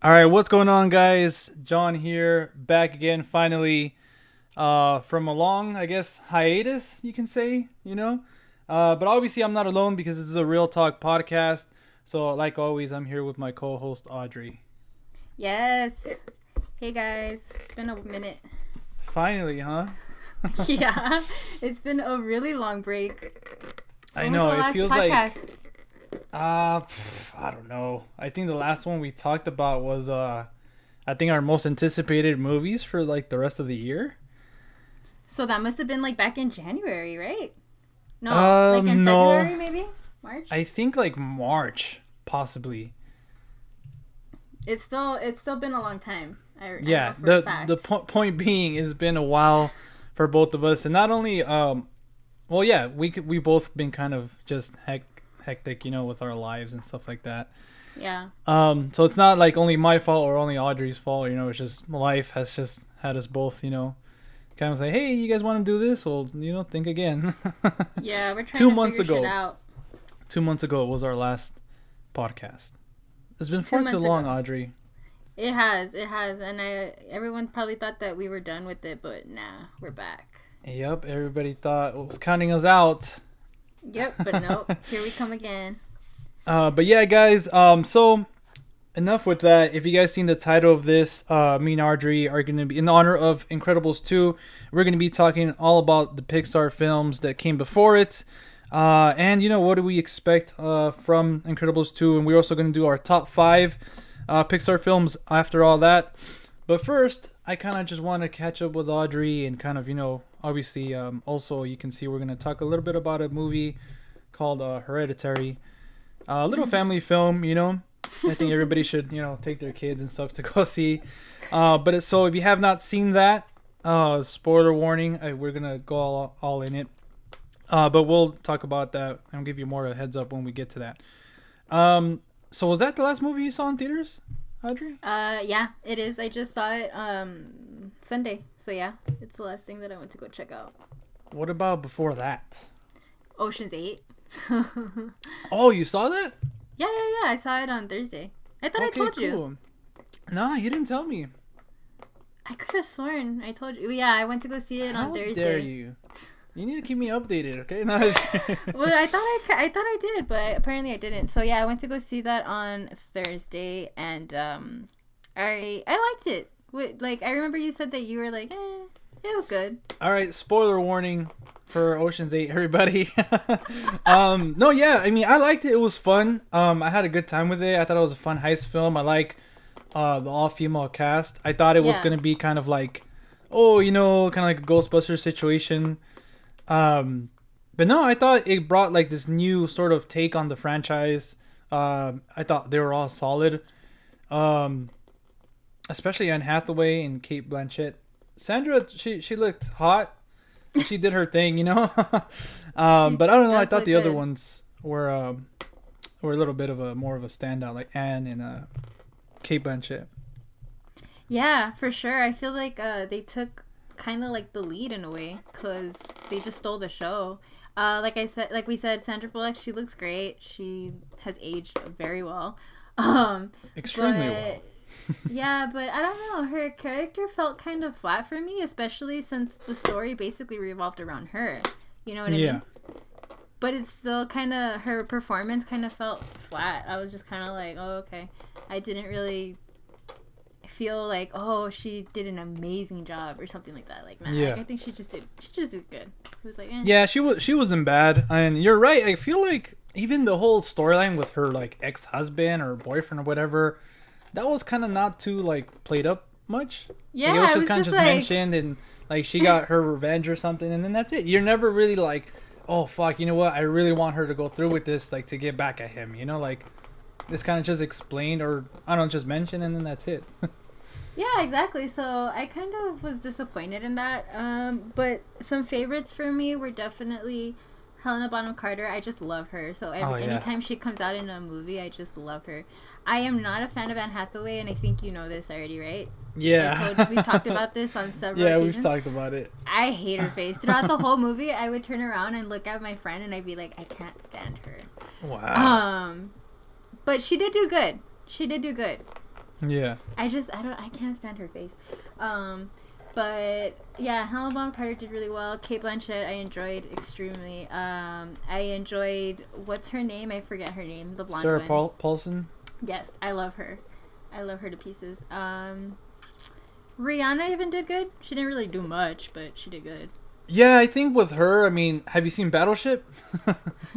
All right, what's going on, guys? John here, back again, finally, from a long, I guess, hiatus, you can say, But obviously, I'm not alone because this is a Real Talk podcast. So, like always, I'm here with my co host, Audrey. Yes. Hey, guys. It's been a minute. Finally, huh? Yeah. It's been a really long break. I know, it feels like. I don't know. I think the last one we talked about was, I think our most anticipated movies for, like, the rest of the year. So that must have been, like, back in January, right? No, like in February, maybe? March? I think, like, March, possibly. It's still been a long time. Yeah, the point being, it's been a while for both of us, and not only we both been kind of just hectic, with our lives and stuff like that. Yeah. So it's not like only my fault or only Audrey's fault, it's just life has just had us both, kind of say, hey, you guys want to do this? Well, think again. Yeah, we're trying to figure shit out. 2 months ago was our last podcast. It's been far too long, Audrey. It has, and everyone probably thought that we were done with it, but nah, we're back. Yep, everybody thought it was counting us out. Yep, but nope, here we come again. But yeah, guys, so enough with that. If you guys seen the title of this, me and Audrey are going to be, in honor of Incredibles 2, we're going to be talking all about the Pixar films that came before it. And, what do we expect from Incredibles 2? And we're also going to do our top 5 Pixar films after all that. But first, I kind of just want to catch up with Audrey and kind of, obviously, also you can see we're going to talk a little bit about a movie called Hereditary. A little family film, I think everybody should, take their kids and stuff to go see. So if you have not seen that, spoiler warning, we're going to go all in it. But we'll talk about that and give you more of a heads up when we get to that. So was that the last movie you saw in theaters, Audrey? Yeah, it is. I just saw it Sunday. So yeah, it's the last thing that I went to go check out. What about before that? Ocean's 8. Oh, you saw that? Yeah. I saw it on Thursday. I thought I told you. No, you didn't tell me. I could have sworn I told you. Yeah, I went to go see it on Thursday. How dare you? You need to keep me updated, okay? No. Well, I thought I did, but apparently I didn't. So yeah, I went to go see that on Thursday, and I liked it. Like, I remember you said that you were like, it was good. All right, spoiler warning for Ocean's 8, everybody. No, yeah, I mean, I liked it. It was fun. I had a good time with it. I thought it was a fun heist film. I like the all-female cast. I thought it was going to be kind of like, kind of like a Ghostbusters situation. But no, I thought it brought like this new sort of take on the franchise. I thought they were all solid. Especially Anne Hathaway and Cate Blanchett. Sandra, she looked hot. She did her thing, but I don't know. I thought the other ones were a little bit of more of a standout, like Anne and Cate Blanchett. Yeah, for sure. I feel like they took kind of like the lead in a way, because they just stole the show. Like we said, Sandra Bullock, she looks great. She has aged very well. Extremely well. Yeah, but I don't know. Her character felt kind of flat for me, especially since the story basically revolved around her. You know what I mean? But it's still kind of, her performance kind of felt flat. I was just kind of like, oh, okay. I didn't really feel like, oh, she did an amazing job or something like that. Like, nah, like, I think she just did good. It was like, yeah, she wasn't bad. And you're right. I feel like even the whole storyline with her like ex-husband or boyfriend or whatever, that was kind of not too like played up much. Yeah, like, it was just kind of like mentioned, and like she got her revenge or something, and then that's it. You're never really like, oh fuck, you know what? I really want her to go through with this, like to get back at him. Like it's kind of just explained, or I don't know, just mentioned, and then that's it. Yeah, exactly. So I kind of was disappointed in that. But some favorites for me were definitely Helena Bonham Carter. I just love her. So anytime she comes out in a movie, I just love her. I am not a fan of Anne Hathaway, and I think you know this already, right? Yeah. We've talked about this on several occasions. We've talked about it. I hate her face. Throughout the whole movie, I would turn around and look at my friend, and I'd be like, I can't stand her. Wow. But she did do good. Yeah. I can't stand her face. But yeah, Helena Bonham Carter did really well. Kate Blanchett, I enjoyed extremely. I enjoyed, what's her name? I forget her name. The blonde Sarah one. Paulson. Yes, I love her. I love her to pieces. Rihanna even did good. She didn't really do much, but she did good. Yeah, I think with her, I mean, have you seen Battleship?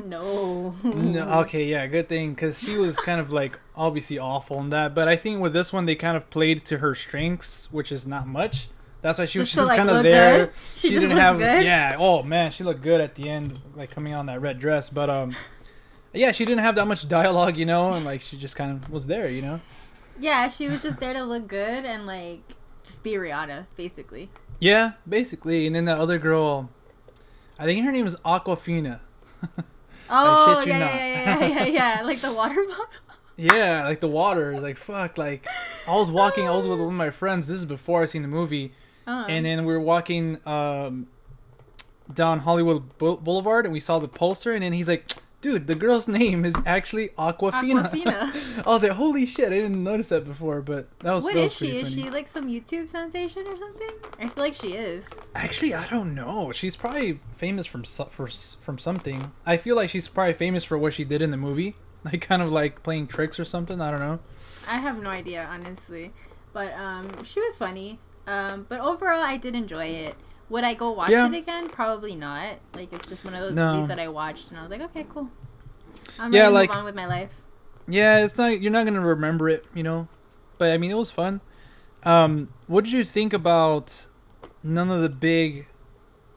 No. No. Okay, yeah, good thing, because she was kind of like obviously awful in that. But I think with this one, they kind of played to her strengths, which is not much. That's why she was just kind of there. Good? She just didn't have good? Yeah. Oh man, she looked good at the end, like coming on that red dress. But yeah, she didn't have that much dialogue, you know, and like she just kind of was there, you know. Yeah, she was just there to look good and like just be Rihanna, basically. Yeah, basically. And then the other girl, I think her name is Aquafina. Oh, yeah. Like the water bottle. Yeah, like the water. Like, fuck. Like, I was with one of my friends. This is before I seen the movie. And then we were walking down Hollywood Boulevard, and we saw the poster, and then he's like, dude, the girl's name is actually Aquafina. I was like, holy shit, I didn't notice that before, but that was What that is was she? pretty Is funny. she like some YouTube sensation or something? I feel like she is. Actually, I don't know. She's probably famous from something. I feel like she's probably famous for what she did in the movie. Like, kind of like playing tricks or something. I don't know. I have no idea, honestly. But she was funny. But overall, I did enjoy it. Would I go watch it again? Probably not. Like, it's just one of those movies that I watched, and I was like, okay, cool. I'm ready to move on with my life. Yeah, it's not. You're not gonna remember it, you know. But I mean, it was fun. What did you think about none of the big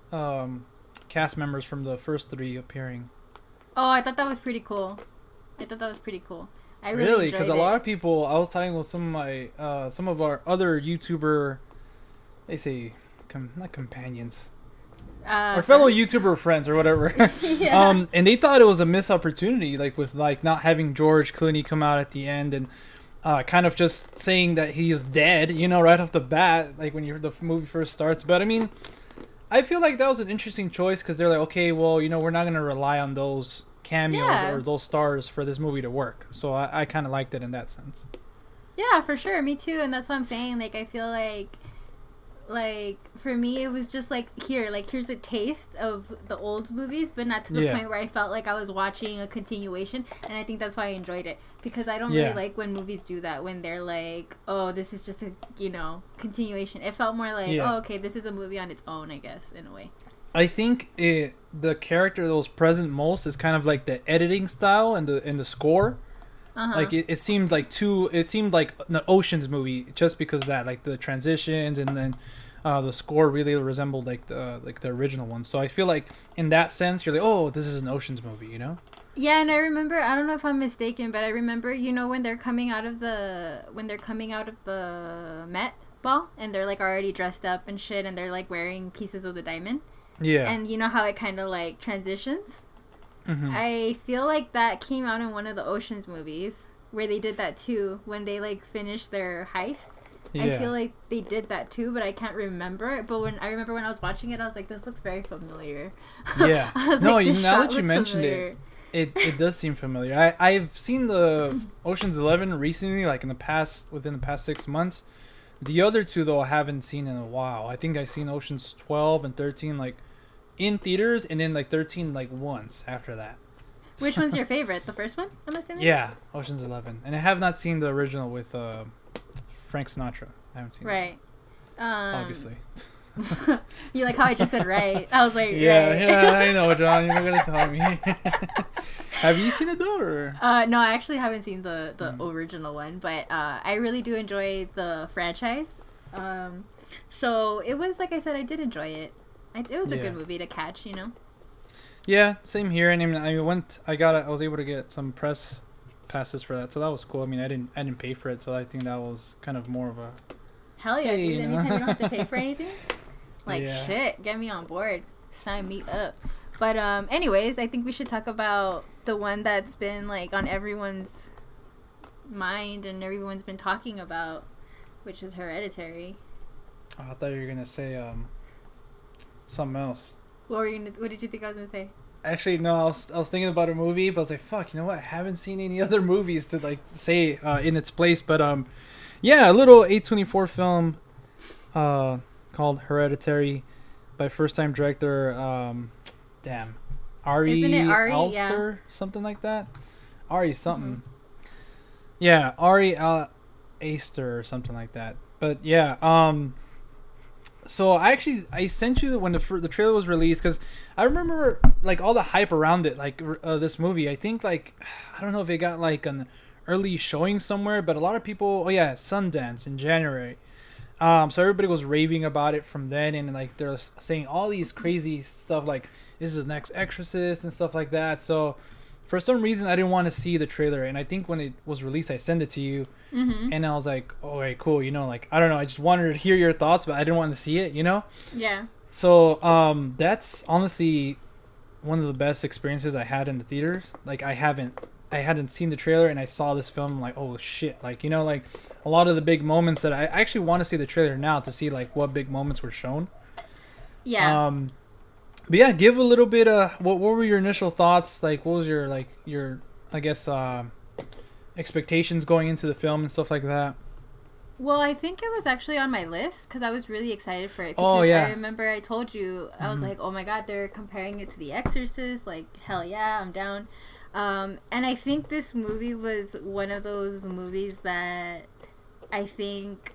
cast members from the first three appearing? Oh, I thought that was pretty cool. I really because a lot of people. I was talking with some of our other YouTuber. They say, not companions. Our fellow YouTuber friends or whatever. Yeah. And they thought it was a missed opportunity, like with like not having George Clooney come out at the end and kind of just saying that he's dead, you know, right off the bat, like when the movie first starts. But I mean, I feel like that was an interesting choice because they're like, okay, well, you know, we're not going to rely on those cameos or those stars for this movie to work. So I kind of liked it in that sense. Yeah, for sure. Me too. And that's what I'm saying. Like, I feel like for me it was just like here's a taste of the old movies, but not to the point where I felt like I was watching a continuation. And I think that's why I enjoyed it, because I don't really like when movies do that, when they're like, oh, this is just a, you know, continuation. It felt more like, oh, okay, this is a movie on its own, I guess, in a way. I think the character that was present most is kind of like the editing style and the score. Like it seemed like an Ocean's movie just because of that, like the transitions, and then the score really resembled like the original one. So I feel like in that sense you're like, oh, this is an Ocean's movie, you know? Yeah, and I remember, I don't know if I'm mistaken, but I remember, you know, when they're coming out of the Met Ball and they're like already dressed up and shit, and they're like wearing pieces of the diamond. Yeah. And you know how it kind of like transitions? Mm-hmm. I feel like that came out in one of the Ocean's movies where they did that too, when they like finished their heist. Yeah. I feel like they did that too, but I can't remember it. But when I was watching it, I was like, this looks very familiar. Yeah. No, now that you mentioned it does seem familiar. I've seen the Ocean's 11 recently, like within the past 6 months. The other two though I haven't seen in a while. I think I've seen Ocean's 12 and 13 like in theaters, and then like 13 like once after that. Which one's your favorite? The first one, I'm assuming? Yeah, Ocean's 11. And I have not seen the original with Frank Sinatra. I haven't seen it. Obviously. You like how I just said right? I was like, yeah, right. Yeah, I know, John. You're not going to tell me. Have you seen it though? Or? No, I actually haven't seen the original one, but I really do enjoy the franchise. So it was, like I said, I did enjoy it. It was a good movie to catch, you know? Yeah, same here. And I was able to get some press passes for that, so that was cool. I mean, I didn't pay for it, so I think that was kind of more of a hell yeah, dude. You know? Anytime you don't have to pay for anything, like shit, get me on board, sign me up. But anyways, I think we should talk about the one that's been like on everyone's mind and everyone's been talking about, which is Hereditary. Oh, I thought you were gonna say something else. What did you think I was gonna say? Actually, no. I was thinking about a movie, but I was like, "Fuck, you know what? I haven't seen any other movies to like say in its place." But Yeah, a little A24 film called Hereditary by first-time director, damn, Isn't it Ari Ari? Yeah. Alster, something like that. Ari Mm-hmm. something. Yeah, Ari Aster or something like that. But yeah, so I sent you when the trailer was released because I remember like all the hype around it, like this movie. I think like I don't know if it got like an early showing somewhere, but a lot of people. Oh yeah, Sundance in January. So everybody was raving about it from then, and like they're saying all these crazy stuff like this is the next Exorcist and stuff like that. So for some reason I didn't want to see the trailer, and I think when it was released I sent it to you, and I was like, all right, cool, like I don't know, I just wanted to hear your thoughts, but I didn't want to see it, Yeah. So that's honestly one of the best experiences I had in the theaters. Like I hadn't seen the trailer and I saw this film, I'm like, oh shit, like like a lot of the big moments that I actually want to see the trailer now to see like what big moments were shown. Yeah. But yeah, give a little bit what were your initial thoughts? Like what was your I guess expectations going into the film and stuff like that? Well, I think it was actually on my list because I was really excited for it. Oh, Because yeah. I remember I told you, I was like, oh my god, they're comparing it to The Exorcist. Like, hell yeah, I'm down. And I think this movie was one of those movies that I think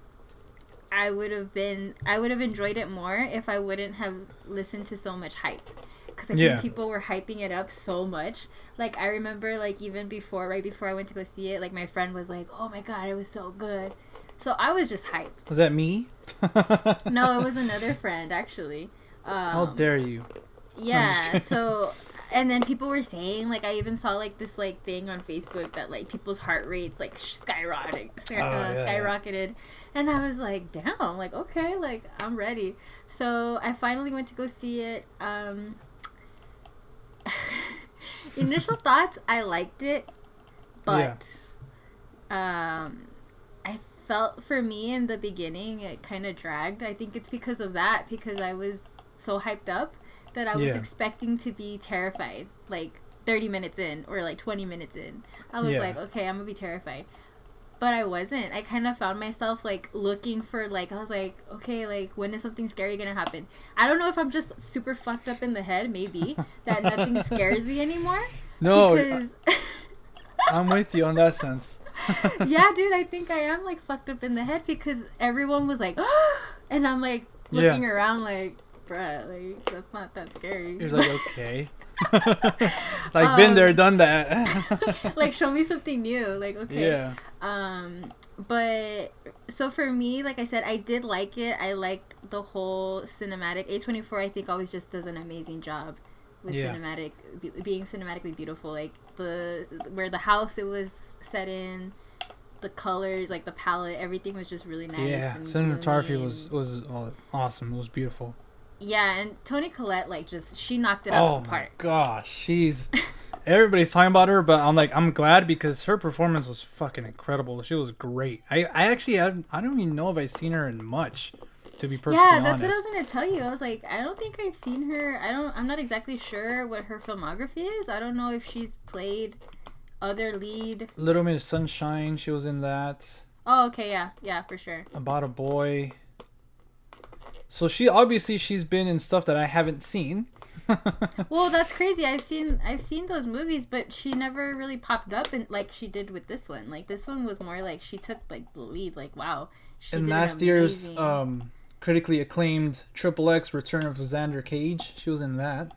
I would have enjoyed it more if I wouldn't have listened to so much hype. Because I think people were hyping it up so much. Like, I remember, like, even right before I went to go see it, like, my friend was like, oh my god, it was so good. So I was just hyped. Was that me? No, it was another friend, actually. How dare you? Yeah, so... And then people were saying, like, I even saw, like, this, like, thing on Facebook that, like, people's heart rates, like, skyrocketed. And I was like, damn, like, okay, like, I'm ready. So I finally went to go see it. Initial thoughts, I liked it. But, I felt, for me, in the beginning, it kind of dragged. I think it's because of that, because I was so hyped up that I was expecting to be terrified, like 30 minutes in or like 20 minutes in. I was like, okay, I'm gonna be terrified. But I wasn't. I kind of found myself like looking for I was like, okay, like when is something scary gonna happen? I don't know if I'm just super fucked up in the head, maybe, that nothing scares me anymore. No, because... I'm with you on that sense. Yeah, dude, I think I am like fucked up in the head because everyone was like, and I'm like looking around like, bruh, like that's not that scary. You're like, okay. Like been there, done that. Like show me something new. Like, okay. Yeah. But so for me, like I said, I did like it. I liked the whole cinematic. A24 I think always just does an amazing job with being cinematically beautiful. Like where the house it was set in, the colors, like the palette, everything was just really nice. Yeah, cinematography was awesome. It was beautiful. Yeah, and Toni Collette, like, she knocked it out of the park. Oh my gosh, everybody's talking about her, but I'm glad because her performance was fucking incredible. She was great. I don't even know if I've seen her in much, to be perfectly honest. Yeah, that's what I was gonna tell you. I was like, I don't think I've seen her. I'm not exactly sure what her filmography is. I don't know if she's played other lead. Little Miss Sunshine, she was in that. Oh, okay, yeah, for sure. About a Boy. So she's been in stuff that I haven't seen. Well, that's crazy. I've seen those movies, but she never really popped up like she did with this one. Like this one was more like she took like the lead. Like wow, she in did last year's critically acclaimed XXX Return of Xander Cage, she was in that.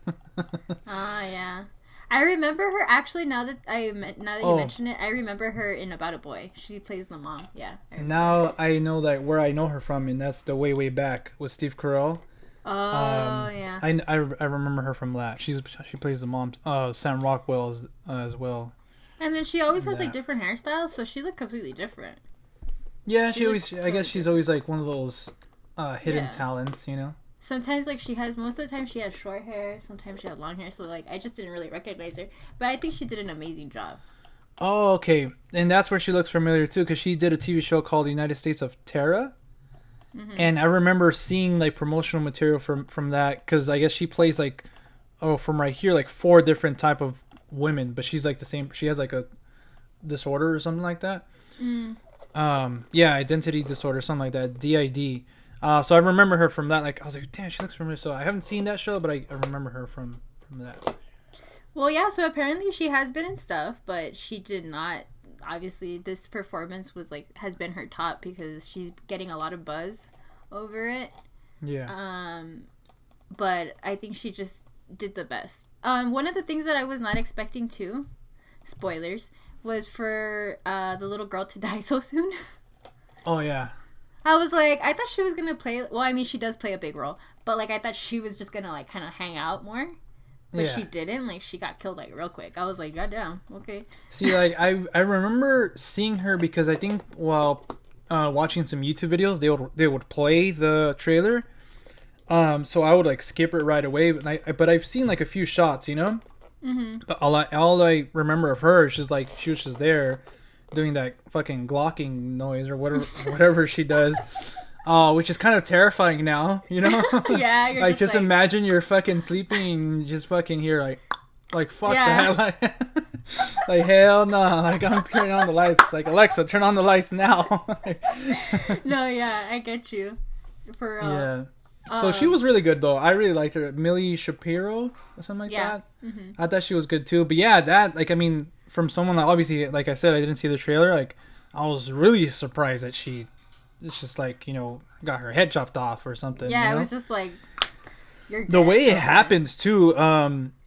Yeah. I remember her actually. Now that you mention it, I remember her in About a Boy. She plays the mom. Yeah. I know that where I know her from, and that's the way back with Steve Carell. Oh yeah. I remember her from that. She plays the mom. Sam Rockwell as well. And then she always has like different hairstyles, so she looked completely different. Yeah, I guess she's always like one of those hidden talents, Sometimes, like, most of the time she had short hair. Sometimes she had long hair. So, like, I just didn't really recognize her. But I think she did an amazing job. Oh, okay. And that's where she looks familiar, too. Because she did a TV show called United States of Terra. Mm-hmm. And I remember seeing, like, promotional material from that. Because I guess she plays, like, from right here, like, 4 different type of women. But she's, like, the same. She has, like, a disorder or something like that. Mm. identity disorder, something like that, DID. So I remember her from that. Like I was like, damn, she looks familiar. So I haven't seen that show, but I remember her from that. Well, yeah. So apparently she has been in stuff, but she did not. Obviously, this performance was like has been her top because she's getting a lot of buzz over it. Yeah. But I think she just did the best. One of the things that I was not expecting to, spoilers, was for the little girl to die so soon. Oh yeah. I was like, I thought she was gonna play. Well, I mean, she does play a big role, but like, I thought she was just gonna like kind of hang out more, but she didn't. Like, she got killed like real quick. I was like, goddamn, okay. See, like I remember seeing her because I think while watching some YouTube videos, they would play the trailer. So I would like skip it right away, but I've seen like a few shots, you know. Mm-hmm. But all I remember of her is just like she was just there doing that fucking glocking noise or whatever she does, which is kind of terrifying now, you know. Yeah, you're like just imagine you're fucking sleeping and you just fucking hear like fuck that, like hell no, like I'm turning on the lights, like Alexa, turn on the lights now. No, yeah, I get you. For yeah. So she was really good though. I really liked her. Millie Shapiro or something like that. Mm-hmm. I thought she was good too. But yeah, that like I mean, from someone that obviously, like I said, I didn't see the trailer. Like I was really surprised that it's just like, you know, got her head chopped off or something. Yeah, you know? it was just like you're dead. The way it happens too.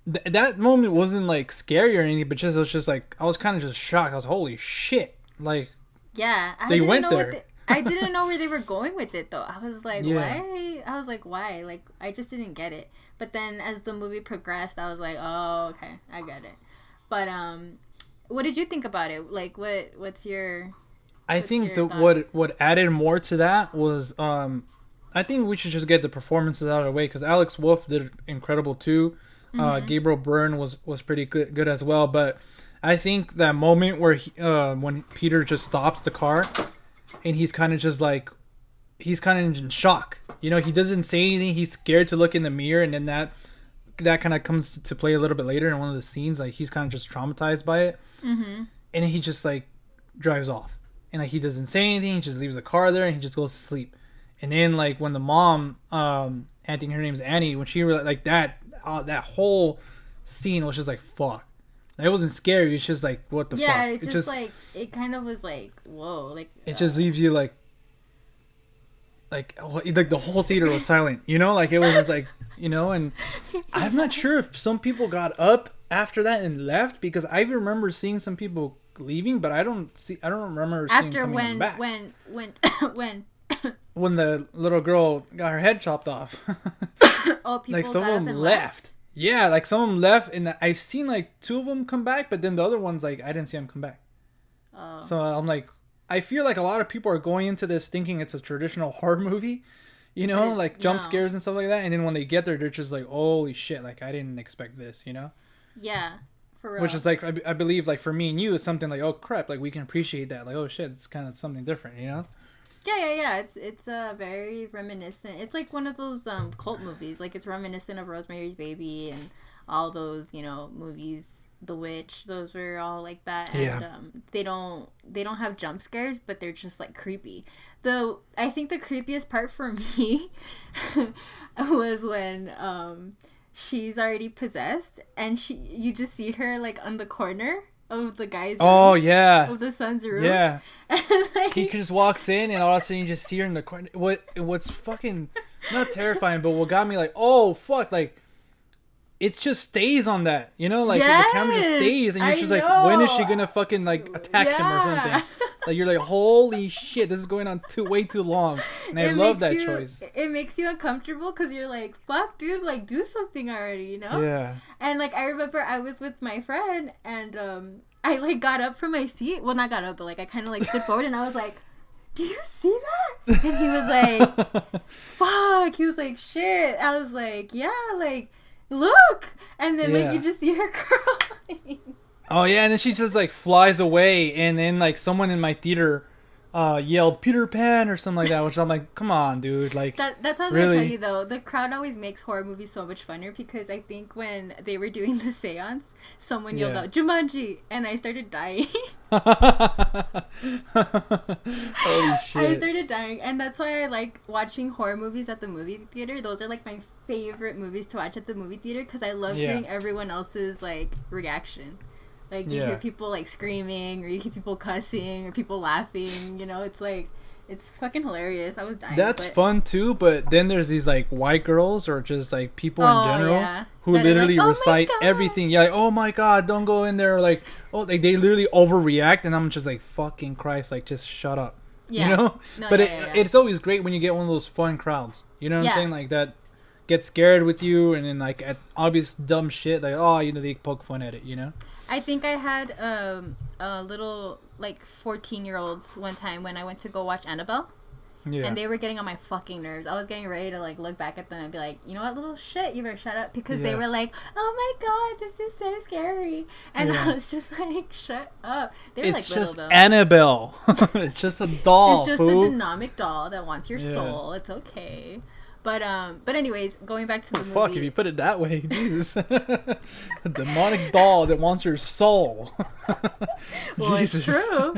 That moment wasn't like scary or anything, but it was just like I was kind of just shocked. I was holy shit, like yeah, they went there. I didn't know where they were going with it though. I was like, why? I was like, why? Like, I just didn't get it. But then as the movie progressed, I was like, oh, okay, I get it. But what did you think about it? Like, what's your? I think what added more to that was I think we should just get the performances out of the way because Alex Wolff did incredible too. Gabriel Byrne was pretty good as well. But I think that moment where when Peter just stops the car. And he's kind of just like, he's kind of in shock. You know, he doesn't say anything. He's scared to look in the mirror. And then that kind of comes to play a little bit later in one of the scenes. Like, he's kind of just traumatized by it. Mm-hmm. And he just, like, drives off. And, like, he doesn't say anything. He just leaves the car there and he just goes to sleep. And then, like, when the mom, I think her name's Annie, when she, like, that whole scene was just like, fuck. It wasn't scary. It's just like, what the fuck? Yeah, it's just like, it kind of was like, whoa. Like it just leaves you like the whole theater was silent, you know? Like, it was just like, you know? And I'm not sure if some people got up after that and left because I remember seeing some people leaving, but I don't remember seeing after coming back. when When the little girl got her head chopped off. Oh, people like, some got of up them and left. Yeah, like some of them left, and I've seen like 2 of them come back, but then the other ones, like, I didn't see them come back. Oh. So I'm like, I feel like a lot of people are going into this thinking it's a traditional horror movie, you know, like jump scares and stuff like that. And then when they get there, they're just like, holy shit, like I didn't expect this, you know? Yeah, for real. Which is like, I believe like for me and you, it's something like, oh crap, like we can appreciate that. Like, oh shit, it's kind of something different, you know? Yeah. It's very reminiscent. It's like one of those cult movies. Like, it's reminiscent of Rosemary's Baby and all those, you know, movies. The Witch. Those were all like that. And they don't have jump scares, but they're just like creepy. Though I think the creepiest part for me was when she's already possessed and you just see her like on the corner of the guy's room. Oh yeah, of the son's room. Yeah. And, like, he just walks in and all of a sudden you just see her in the corner. What's fucking not terrifying, but what got me like, oh fuck, like it just stays on that, you know, like the camera just stays and you're just like, when is she gonna fucking like attack him or something? Like, you're like, holy shit, this is going on way too long. And I love that choice. It makes you uncomfortable because you're like, fuck, dude, like, do something already, you know? Yeah. And, like, I remember I was with my friend and I, like, got up from my seat. Well, not got up, but, like, I kind of, like, stood forward and I was like, do you see that? And he was like, fuck. He was like, shit. I was like, yeah, like, look. And then, like, you just see her crawling. Oh yeah, and then she just like flies away, and then like someone in my theater yelled Peter Pan or something like that, which I'm like, come on, dude, like That's what I was really? gonna tell you though. The crowd always makes horror movies so much funner because I think when they were doing the seance, someone yelled out Jumanji, and I started dying. Holy I shit! started dying, and that's why I like watching horror movies at the movie theater. Those are like my favorite movies to watch at the movie theater because I love hearing everyone else's like reaction. Like you hear people like screaming, or you hear people cussing, or people laughing. You know, it's like it's fucking hilarious. I was dying. That's fun too, but then there's these like white girls or just like people in general who that literally like, recite everything. Yeah, like, oh my god, don't go in there. Like, oh, like they literally overreact, and I'm just like, fucking Christ, like just shut up. Yeah. You know? No, but it's always great when you get one of those fun crowds. You know what I'm saying? Like that get scared with you, and then like at obvious dumb shit, like they poke fun at it. You know? I think I had a little like 14-year-olds one time when I went to go watch Annabelle. Yeah. And they were getting on my fucking nerves. I was getting ready to like look back at them and be like, you know what, little shit, you better shut up, because they were like, oh my god, this is so scary, and I was just like, shut up. They were it's like just little though. Annabelle. It's just a doll. It's just a dynamic doll that wants your soul. It's okay. But anyways, going back to the movie. Fuck, if you put it that way, Jesus. A demonic doll that wants your soul. Well, it's true.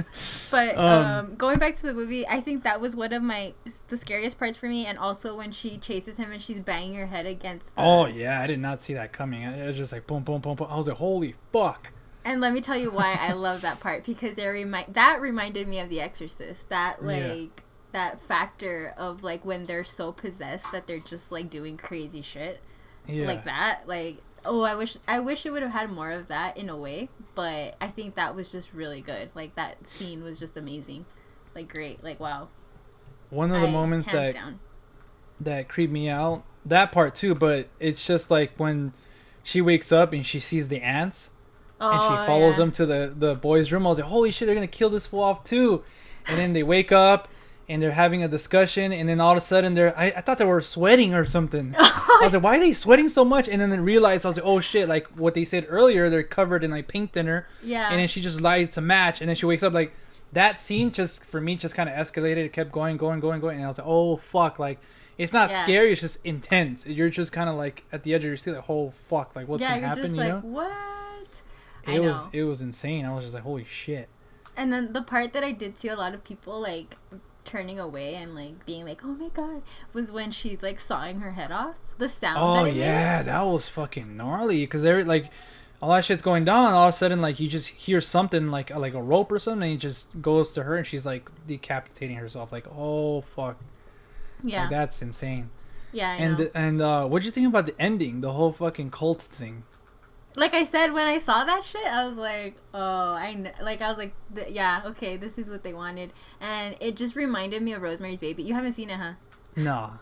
But going back to the movie, I think that was one of the scariest parts for me, and also when she chases him and she's banging her head against Oh yeah, I did not see that coming. It was just like boom, boom, boom, boom. I was like, holy fuck. And let me tell you why I love that part, because that reminded me of The Exorcist. That that factor of like when they're so possessed that they're just like doing crazy shit like that. Like, oh, I wish it would have had more of that in a way, but I think that was just really good. Like that scene was just amazing, like great, like wow. One of the moments that creeped me out, that part too, but it's just like when she wakes up and she sees the ants and she follows them to the boys' room. I was like, holy shit, they're gonna kill this fool off too. And then they wake up and they're having a discussion, and then all of a sudden I thought they were sweating or something. I was like, why are they sweating so much? And then I realized, I was like, oh shit, like what they said earlier, they're covered in like paint thinner. Yeah. And then she just lied to match, and then she wakes up. Like that scene just for me just kind of escalated. It kept going, and I was like, oh fuck, like it's not scary, it's just intense. You're just kind of like at the edge of your seat, like, oh fuck, like what's gonna happen? Just you like, know? What? It was insane. I was just like, holy shit. And then the part that I did see a lot of people like turning away and like being like, oh my god, was when she's like sawing her head off. The sound that it makes. That was fucking gnarly, because they're like all that shit's going down, and all of a sudden like you just hear something like a rope or something, and it just goes to her and she's like decapitating herself. Like, oh fuck. Yeah. Like, that's insane. Yeah, I know. And what'd you think about the ending, the whole fucking cult thing? Like I said, when I saw that shit, I was like, oh, yeah, okay, this is what they wanted. And it just reminded me of Rosemary's Baby. You haven't seen it, huh? No.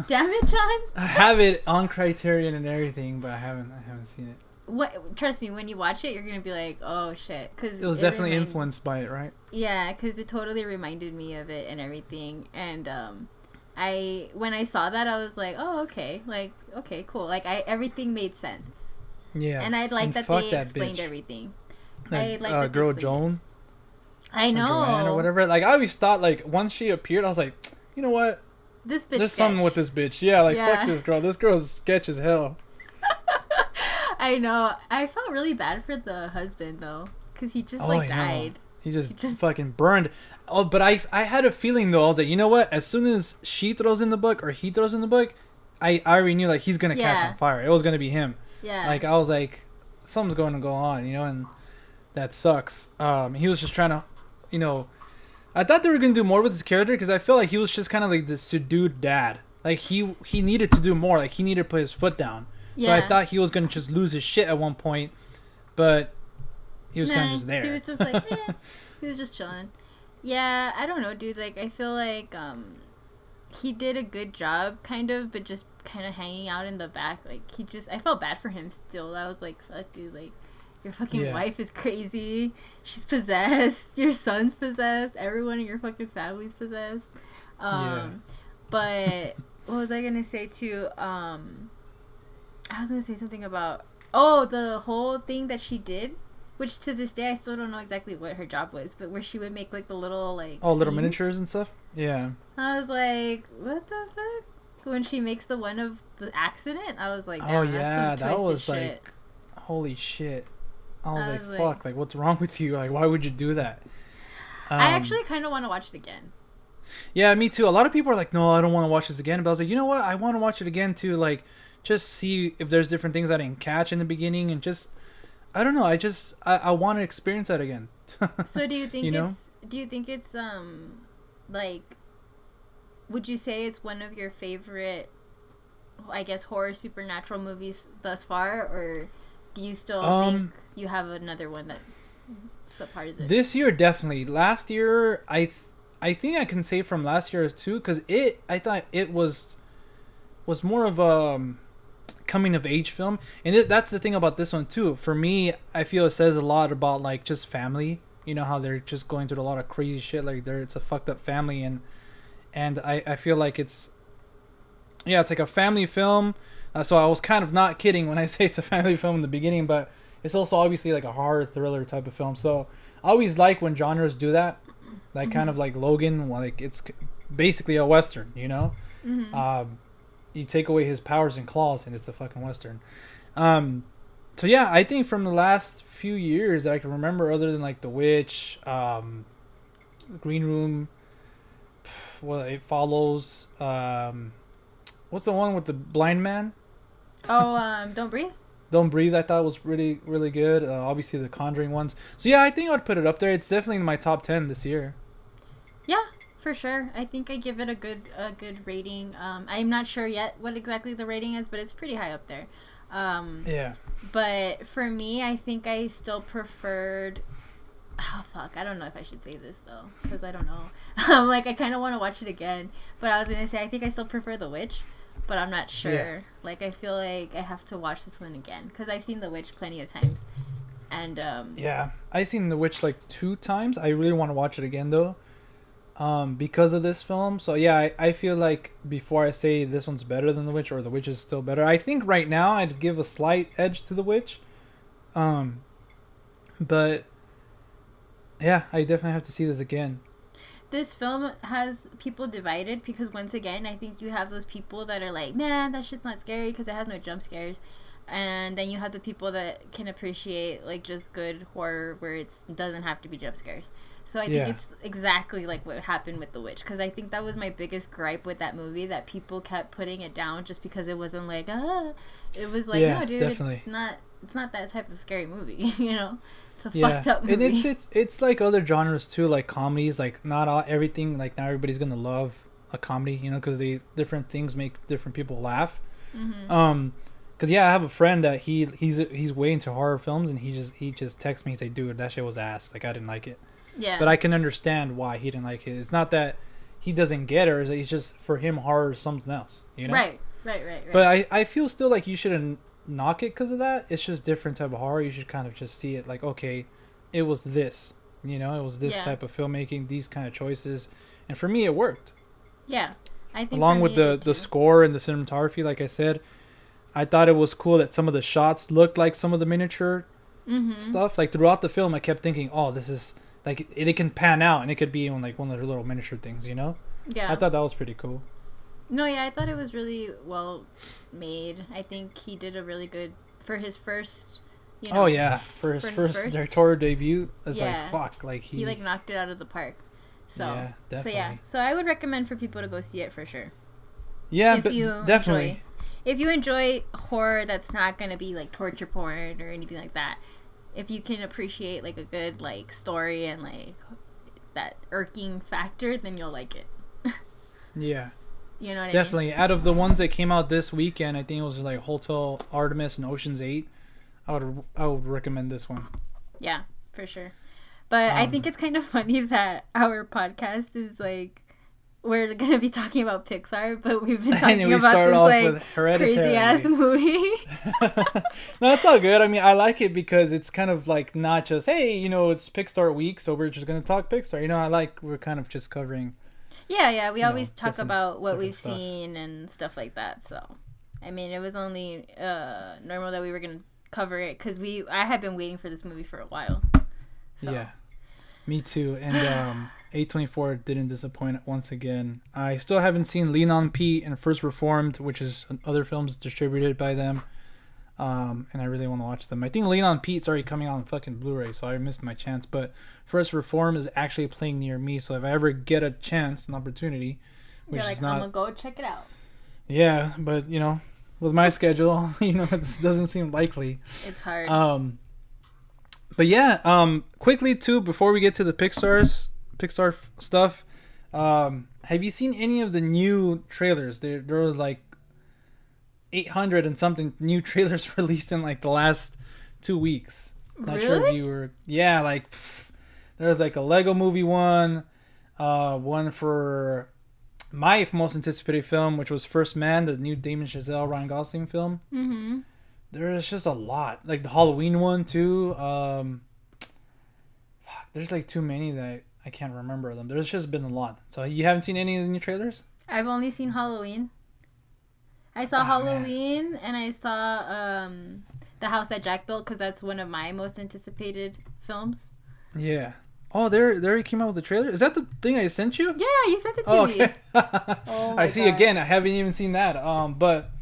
Damn it, John. I have it on Criterion and everything, but I haven't seen it. What? Trust me, when you watch it, you're going to be like, oh, shit. Cause it was definitely influenced by it, right? Yeah, because it totally reminded me of it and everything. And when I saw that, I was like, oh, okay. Like, okay, cool. Like, everything made sense. Yeah, and I like that they explained everything. I like that girl Joan. I know. Or Joanne or whatever. Like I always thought, like once she appeared, I was like, you know what? This bitch. There's something with this bitch. Yeah, like fuck this girl. This girl's sketch as hell. I know. I felt really bad for the husband though, because he just died. He just fucking burned. Oh, but I had a feeling though. I was like, you know what? As soon as she throws in the book or he throws in the book, I already knew like he's gonna catch on fire. It was gonna be him. Yeah. Like, I was like, something's going to go on, you know, and that sucks. He was just trying to, you know, I thought they were going to do more with his character, because I feel like he was just kind of like this subdued dad. Like, he needed to do more. Like, he needed to put his foot down. Yeah. So I thought he was going to just lose his shit at one point, but he was kind of just there. He was just like, he was just chilling. Yeah, I don't know, dude. Like, I feel like he did a good job, kind of, but just kind of hanging out in the back. Like, I felt bad for him still. I was like, fuck, dude, like, your fucking wife is crazy. She's possessed. Your son's possessed. Everyone in your fucking family's possessed. But what was I gonna say too? I was gonna say something about, the whole thing that she did Which to this day I still don't know exactly what her job was, but where she would make like the little like little scenes. miniatures and stuff. Yeah. I was like, what the fuck? When she makes the one of the accident, I was like, oh yeah, that's some that was shit. like, holy shit. I was like, fuck, like what's wrong with you? Like, why would you do that? I actually kind of want to watch it again. Yeah, me too. A lot of people are like, no, I don't want to watch this again. But I was like, you know what? I want to watch it again to like just see if there's different things I didn't catch in the beginning, and just I don't know. I want to experience that again. So do you think it's like, would you say it's one of your favorite, I guess, horror supernatural movies thus far, or do you still think you have another one that surpasses it? This year definitely. Last year I think I can say from last year too, because I thought it was more of a coming of age film, and that's the thing about this one too. For me, I feel it says a lot about like just family. You know how they're just going through a lot of crazy shit. Like it's a fucked up family, and I feel like it's like a family film. So I was kind of not kidding when I say it's a family film in the beginning, but it's also obviously like a horror thriller type of film. So I always like when genres do that, like kind of like Logan, like it's basically a Western, you know. You take away his powers and claws and it's a fucking Western. So yeah, I think from the last few years that I can remember, other than like The Witch, Green Room, well, It Follows, what's the one with the blind man? Don't Breathe. Don't Breathe, I thought was really, really good. Obviously the Conjuring ones. So yeah, I think I'd put it up there. It's definitely in my top 10 this year. Yeah, for sure. I think I give it a good rating. I'm not sure yet what exactly the rating is, but it's pretty high up there. Yeah. But for me, I think I still preferred... Oh, fuck. I don't know if I should say this, though, because I don't know. Like, I kind of want to watch it again. But I was going to say, I think I still prefer The Witch, but I'm not sure. Yeah. Like, I feel like I have to watch this one again, because I've seen The Witch plenty of times. And, yeah. I've seen The Witch, like, 2 times. I really want to watch it again, though. Because of this film. So yeah, I feel like before I say this one's better than The Witch or The Witch is still better, I think right now I'd give a slight edge to The Witch. But yeah, I definitely have to see this again. This film has people divided because once again, I think you have those people that are like, man, that shit's not scary because it has no jump scares. And then you have the people that can appreciate like just good horror where it doesn't have to be jump scares. So I think it's exactly like what happened with The Witch, because I think that was my biggest gripe with that movie, that people kept putting it down just because it wasn't like it was like, no dude, definitely. it's not that type of scary movie. You know, it's a fucked up movie. And it's like other genres too, like comedies. Like not everything, like not everybody's gonna love a comedy, you know, because different things make different people laugh. Because I have a friend that he's way into horror films, and he just texts me and say, dude, that shit was ass, like I didn't like it. Yeah. But I can understand why he didn't like it. It's not that he doesn't get it. It's just for him horror is something else, you know? Right. But I feel still like you shouldn't knock it because of that. It's just different type of horror. You should kind of just see it like, okay, it was this. You know, it was this type of filmmaking, these kind of choices. And for me, it worked. Yeah. I think along with the score and the cinematography, like I said, I thought it was cool that some of the shots looked like some of the miniature stuff. Like throughout the film, I kept thinking, oh, this is... like it can pan out and it could be on like one of the little miniature things, you know? Yeah. I thought that was pretty cool. No, yeah, I thought it was really well made. I think he did a really good for his first, you know. Oh yeah, for his first directorial debut. It's like fuck, like he like knocked it out of the park. So yeah, definitely. So I would recommend for people to go see it for sure. Yeah, but definitely. If you enjoy horror that's not gonna be like torture porn or anything like that. If you can appreciate like a good like story and like that irking factor, then you'll like it. Yeah. You know what definitely. I mean? Out of the ones that came out this weekend, I think it was like Hotel Artemis and Ocean's 8. I would recommend this one. Yeah, for sure. But I think it's kind of funny that our podcast is like, we're gonna be talking about Pixar, but we've been talking about this like crazy ass movie. No, it's all good. I mean, I like it because it's kind of like not just, hey, you know, it's Pixar week, so we're just gonna talk Pixar. You know, we're kind of just covering. Yeah. We always talk about what we've seen and stuff like that. So, I mean, it was only normal that we were gonna cover it because I had been waiting for this movie for a while. So. Yeah, me too. And A24 didn't disappoint once again. I still haven't seen Lean on Pete and First Reformed, which is other films distributed by them. And I really want to watch them. I think Lean on Pete's already coming out on fucking Blu-ray, so I missed my chance. But First Reform is actually playing near me, so if I ever get a chance, an opportunity, which you're like, is not, I'm gonna go check it out. Yeah, but with my schedule, this doesn't seem likely. It's hard. But yeah, quickly too, before we get to the Pixar stuff, have you seen any of the new trailers? There was like 800 and something new trailers released in like the last 2 weeks. Not sure if you were. Yeah, like there was like a Lego Movie one for my most anticipated film, which was First Man, the new Damon Chazelle, Ryan Gosling film. Mm-hmm. There's just a lot, like the Halloween one too. There's like too many that I can't remember them. There's just been a lot. So you haven't seen any of the new trailers? I've only seen Halloween. I saw Halloween, man. And I saw The House that Jack Built because that's one of my most anticipated films. Yeah. Oh, they already came out with the trailer? Is that the thing I sent you? Yeah, you sent it to me. Oh, I see. God. Again, I haven't even seen that. But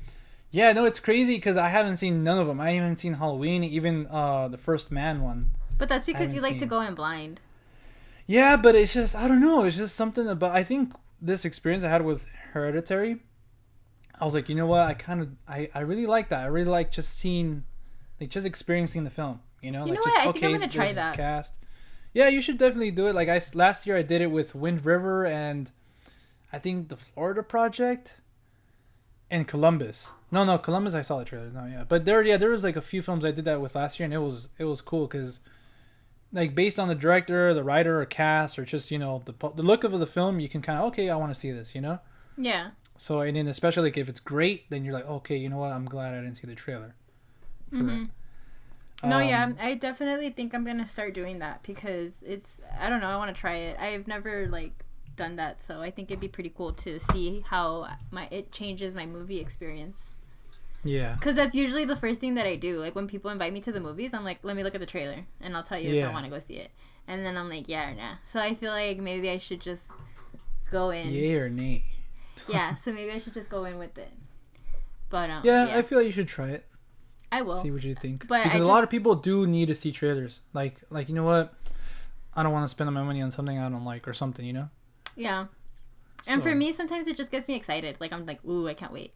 yeah, no, it's crazy because I haven't seen none of them. I haven't seen Halloween, even the First Man one. But that's because you like to go in blind. Yeah, but it's just, I don't know. It's just something about, I think this experience I had with Hereditary, I was like, you know what? I really like that. I really like just seeing, like just experiencing the film. You know what? Just, I think I'm gonna try that. Cast. Yeah, you should definitely do it. Like last year I did it with Wind River and I think the Florida Project and Columbus. No, Columbus I saw the trailer. No, yeah, but there was like a few films I did that with last year, and it was cool because like based on the director, the writer, or cast, or just the look of the film, you can kind of I want to see this, Yeah. So and then especially like if it's great, then you're like, okay, you know what? I'm glad I didn't see the trailer. Mm-hmm. No, yeah, I definitely think I'm gonna start doing that because I don't know, I want to try it. I've never like done that, so I think it'd be pretty cool to see how it changes my movie experience. Yeah. Because that's usually the first thing that I do. Like when people invite me to the movies, I'm like, let me look at the trailer, and I'll tell you if I want to go see it. And then I'm like, yeah or nah. So I feel like maybe I should just go in. Yay or nay. Yeah, so maybe I should just go in with it. But yeah, I feel like you should try it. I will. See what you think. But because a lot of people do need to see trailers. Like you know what? I don't want to spend my money on something I don't like or something, Yeah. So. And for me, sometimes it just gets me excited. Like I'm like, ooh, I can't wait.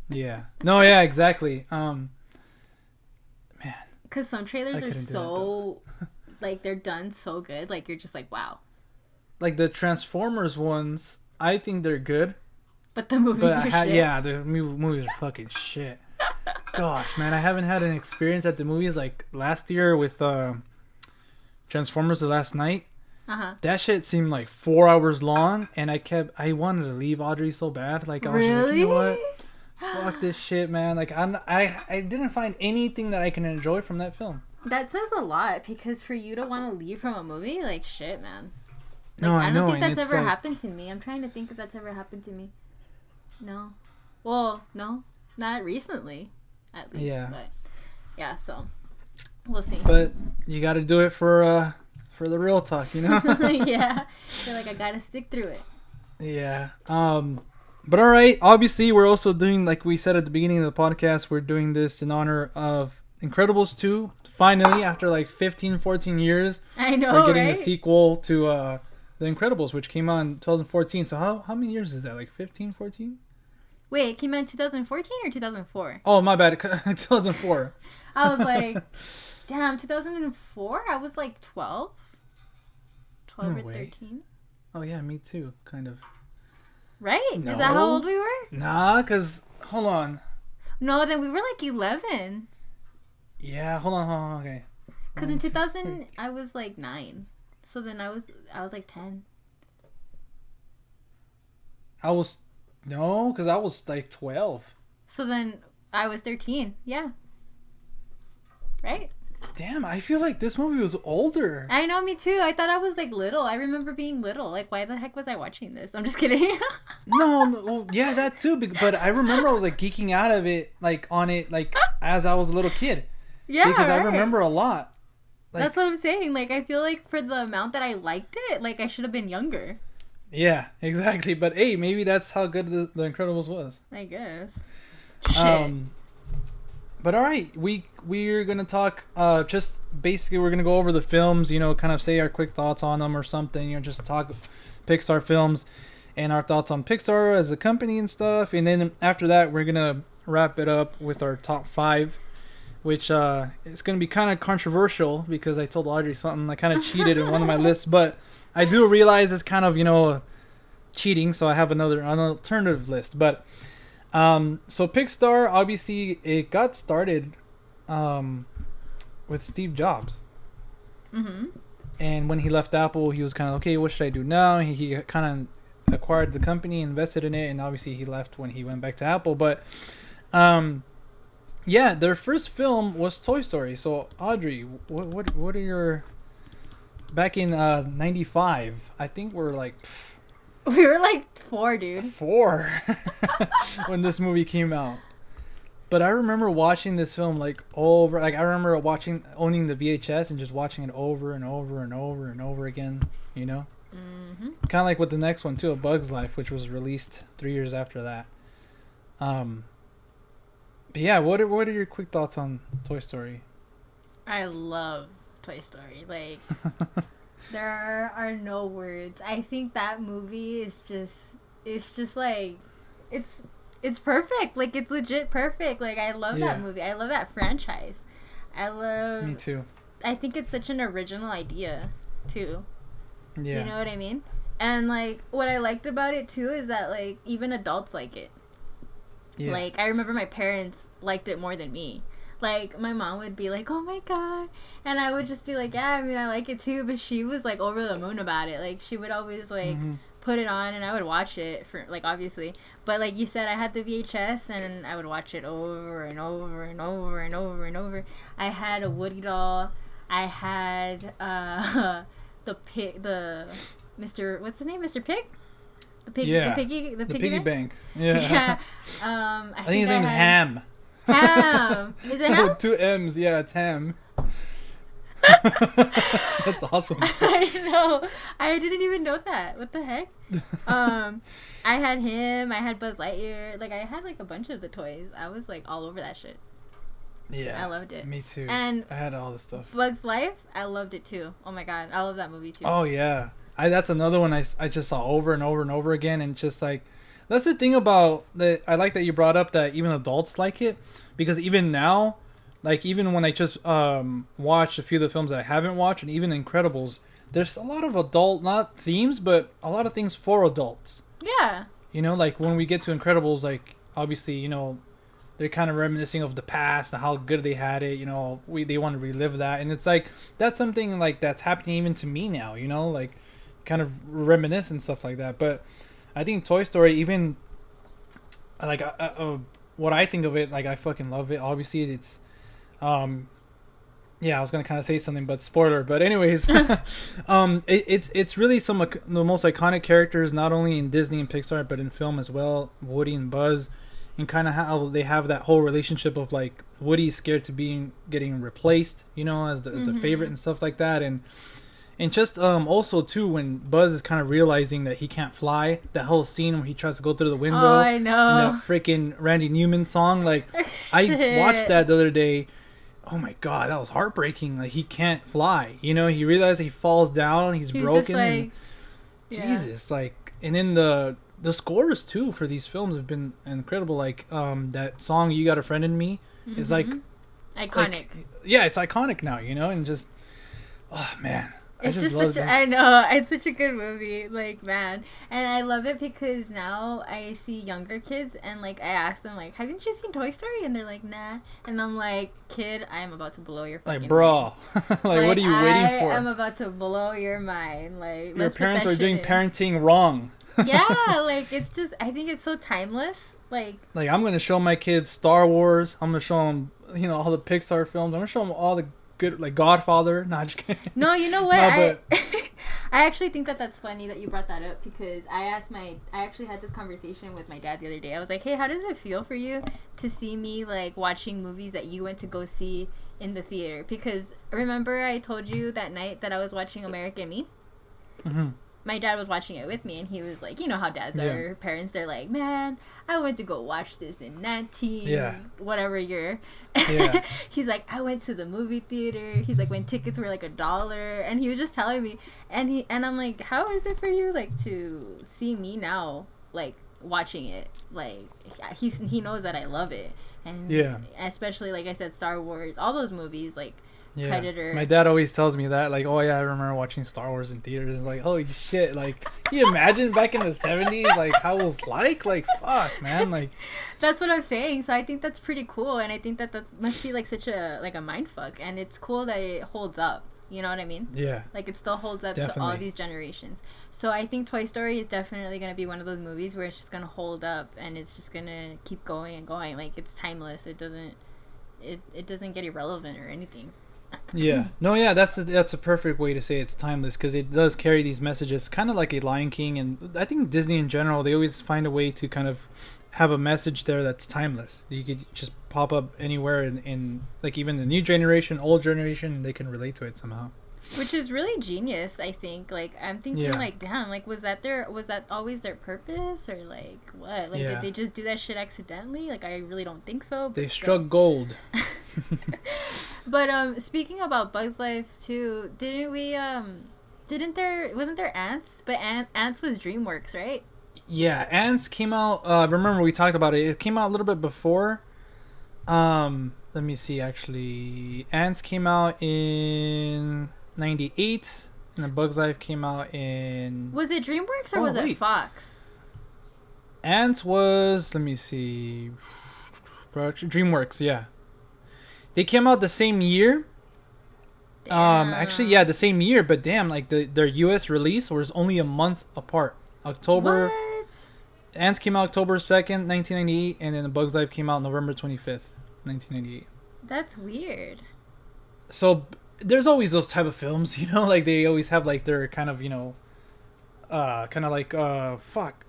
Yeah. No, yeah, exactly. Man. Because some trailers are so, like, they're done so good. Like, you're just like, wow. Like the Transformers ones, I think they're good. But the movies are shit. Yeah, the movies are fucking shit. Gosh, man, I haven't had an experience at the movies like last year with Transformers the Last Night. Uh-huh. That shit seemed like 4 hours long, and I wanted to leave Audrey so bad. Like I was just like, you know what? Fuck this shit, man. Like I didn't find anything that I can enjoy from that film. That says a lot because for you to want to leave from a movie, like shit, man. Like, no, I know. I don't think that's ever happened to me. I'm trying to think if that's ever happened to me. No. Well, no. Not recently, at least. Yeah. But yeah, so we'll see. But you got to do it for the real talk, Yeah. I feel like I got to stick through it. Yeah. But all right. Obviously, we're also doing, like we said at the beginning of the podcast, we're doing this in honor of Incredibles 2. Finally, after like 15, 14 years, I know, we're getting right? the sequel to The Incredibles, which came out in 2014. So how many years is that? Like 15, 14? Wait, it came out in 2014 or 2004? Oh, my bad. 2004. I was like, damn, 2004? I was like 12? 12 or 13? Oh, yeah, me too, kind of. Right? No. Is that how old we were? Nah, because, hold on. No, then we were like 11. Yeah, hold on, okay. Because in 2000, I was like 9. So then I was like 10. No, because I was like 12. So then I was 13. Yeah. Right? Damn, I feel like this movie was older. I know, me too. I thought I was like little. I remember being little. Like, why the heck was I watching this? I'm just kidding. No, that too. But I remember I was like geeking out of it, like on it, like as I was a little kid. Yeah, because I right. remember a lot. Like, That's what I'm saying. Like, I feel like for the amount that I liked it, like, I should have been younger. yeah, exactly. But hey, maybe that's how good the Incredibles was. I guess. Shit. But all right, we're gonna talk. Just basically, we're gonna go over the films. You know, kind of say our quick thoughts on them or something. You know, just talk Pixar films and our thoughts on Pixar as a company and stuff. And then after that, we're gonna wrap it up with our top 5, which is gonna be kind of controversial because I told Audrey something. I kind of cheated in one of my lists, but I do realize it's kind of cheating. So I have an alternative list, but. So Pixar, obviously, it got started with Steve Jobs. Mm-hmm. And when he left Apple, he was kind of, okay, what should I do now? He kind of acquired the company, invested in it, and obviously he left when he went back to Apple. But, yeah, their first film was Toy Story. So, Audrey, what are your... Back in 95, I think we're like... We were like 4, dude. 4 when this movie came out. But I remember watching this film like over. Like I remember owning the VHS and just watching it over and over and over and over again. You know, kind of like with the next one too, A Bug's Life, which was released 3 years after that. But yeah, what are your quick thoughts on Toy Story? I love Toy Story. Like. There are no words. I think that movie is just like, it's perfect. Like, it's legit perfect. Like, I love that movie. I love that franchise. Me too. I think it's such an original idea, too. Yeah. You know what I mean? And, like, what I liked about it, too, is that, like, even adults like it. Yeah. Like, I remember my parents liked it more than me. Like, my mom would be like, oh my god. And I would just be like, yeah, I mean, I like it too. But she was, like, over the moon about it. Like, she would always, like, put it on and I would watch it, for like, obviously. But, like you said, I had the VHS and I would watch it over and over and over and over and over. I had a Woody doll. I had, the Mr. What's his name? Mr. Pig? The piggy bank. Yeah. Yeah. I think his name is Ham. Ham. Is it Ham? 2 M's. Yeah, it's Ham. That's awesome. I know. I didn't even know that. What the heck? I had him. I had Buzz Lightyear. Like, I had, like, a bunch of the toys. I was, like, all over that shit. Yeah. I loved it. Me too. And I had all this stuff. Bugs Life, I loved it too. Oh my god. I love that movie too. Oh, yeah. That's another one I just saw over and over and over again. And just, like... That's the thing about that. I like that you brought up that even adults like it, because even now, like even when I just watched a few of the films that I haven't watched, and even Incredibles, there's a lot of adult, not themes, but a lot of things for adults. Yeah. You know, like when we get to Incredibles, like obviously, you know, they're kind of reminiscing of the past and how good they had it. You know, they want to relive that, and it's like that's something like that's happening even to me now. You know, like kind of reminisce and stuff like that, but. I think Toy Story, even like what I think of it, like I fucking love it. Obviously, it's, yeah, I was gonna kind of say something, but spoiler. But anyways, it's really some of the most iconic characters, not only in Disney and Pixar, but in film as well. Woody and Buzz, and kind of how they have that whole relationship of like Woody's scared to getting replaced, you know, as the favorite and stuff like that, and just also too when Buzz is kind of realizing that he can't fly, that whole scene where he tries to go through the window. Oh, I know. And that freaking Randy Newman song, like I watched that the other day. Oh my god, that was heartbreaking. Like he can't fly. You know, he realizes he falls down, he's broken, like, and Jesus, like, and then the scores too for these films have been incredible. Like that song "You Got a Friend in Me" is like iconic. Like, yeah, it's iconic now. You know, and just oh man. It's just such I know, it's such a good movie, like, man. And I love it because now I see younger kids and, like, I ask them, like, haven't you seen Toy Story? And they're like, nah. And I'm like, kid, I am about to blow your fucking mind. Bro. Like, what are you waiting for? I am about to blow your mind. Like, your parents are doing parenting wrong. Yeah, like, it's just, I think it's so timeless. Like, I'm going to show my kids Star Wars. I'm going to show them, you know, all the Pixar films. I'm going to show them all the good, like Godfather. Not just kidding. No, you know what? I actually think that's funny that you brought that up because I actually had this conversation with my dad the other day. I was like, hey, how does it feel for you to see me like watching movies that you went to go see in the theater. Because remember I told you that night that I was watching American Me? Mm-hmm. My dad was watching it with me, and he was like, you know how dads are, parents, they're like, man, I went to go watch this in 19 whatever year. Yeah. He's like, I went to the movie theater. He's like, when tickets were like $1, and he was just telling me, and I'm like, how is it for you like to see me now like watching it? Like he knows that I love it, and especially like I said, Star Wars, all those movies, like Predator. My dad always tells me that, like, oh yeah, I remember watching Star Wars in theaters. It's like, holy shit, like, can you imagine back in the 70s, like, how it was like fuck, man, like. That's what I'm saying. So I think that's pretty cool, and I think that must be like such a like a mind fuck, and it's cool that it holds up. You know what I mean? Yeah. Like it still holds up to all these generations. So I think Toy Story is definitely gonna be one of those movies where it's just gonna hold up, and it's just gonna keep going and going. Like it's timeless. It doesn't get irrelevant or anything. Yeah. No, yeah, that's a perfect way to say it's timeless, because it does carry these messages, kind of like a Lion King, and I think Disney in general, they always find a way to kind of have a message there that's timeless. You could just pop up anywhere in like even the new generation, old generation, they can relate to it somehow. Which is really genius, I think. Like I'm thinking, like, damn, like was that always their purpose, or like what? Like did they just do that shit accidentally? Like I really don't think so. They struck gold. But speaking about Bug's Life too, wasn't there Ants? But Ants was DreamWorks, right? Yeah, Ants came out, remember we talked about it. It came out a little bit before. Let me see, actually. Ants came out in 98, and then Bug's Life came out in... Was it DreamWorks or was it Fox? Ants was, let me see, DreamWorks, yeah. They came out the same year. Actually, yeah, the same year, but damn, like their US release was only a month apart. October. What? Ants came out October 2nd, 1998, and then The Bug's Life came out November 25th, 1998. That's weird. So there's always those type of films, you know, like they always have like their kind of, you know, kind of like fuck.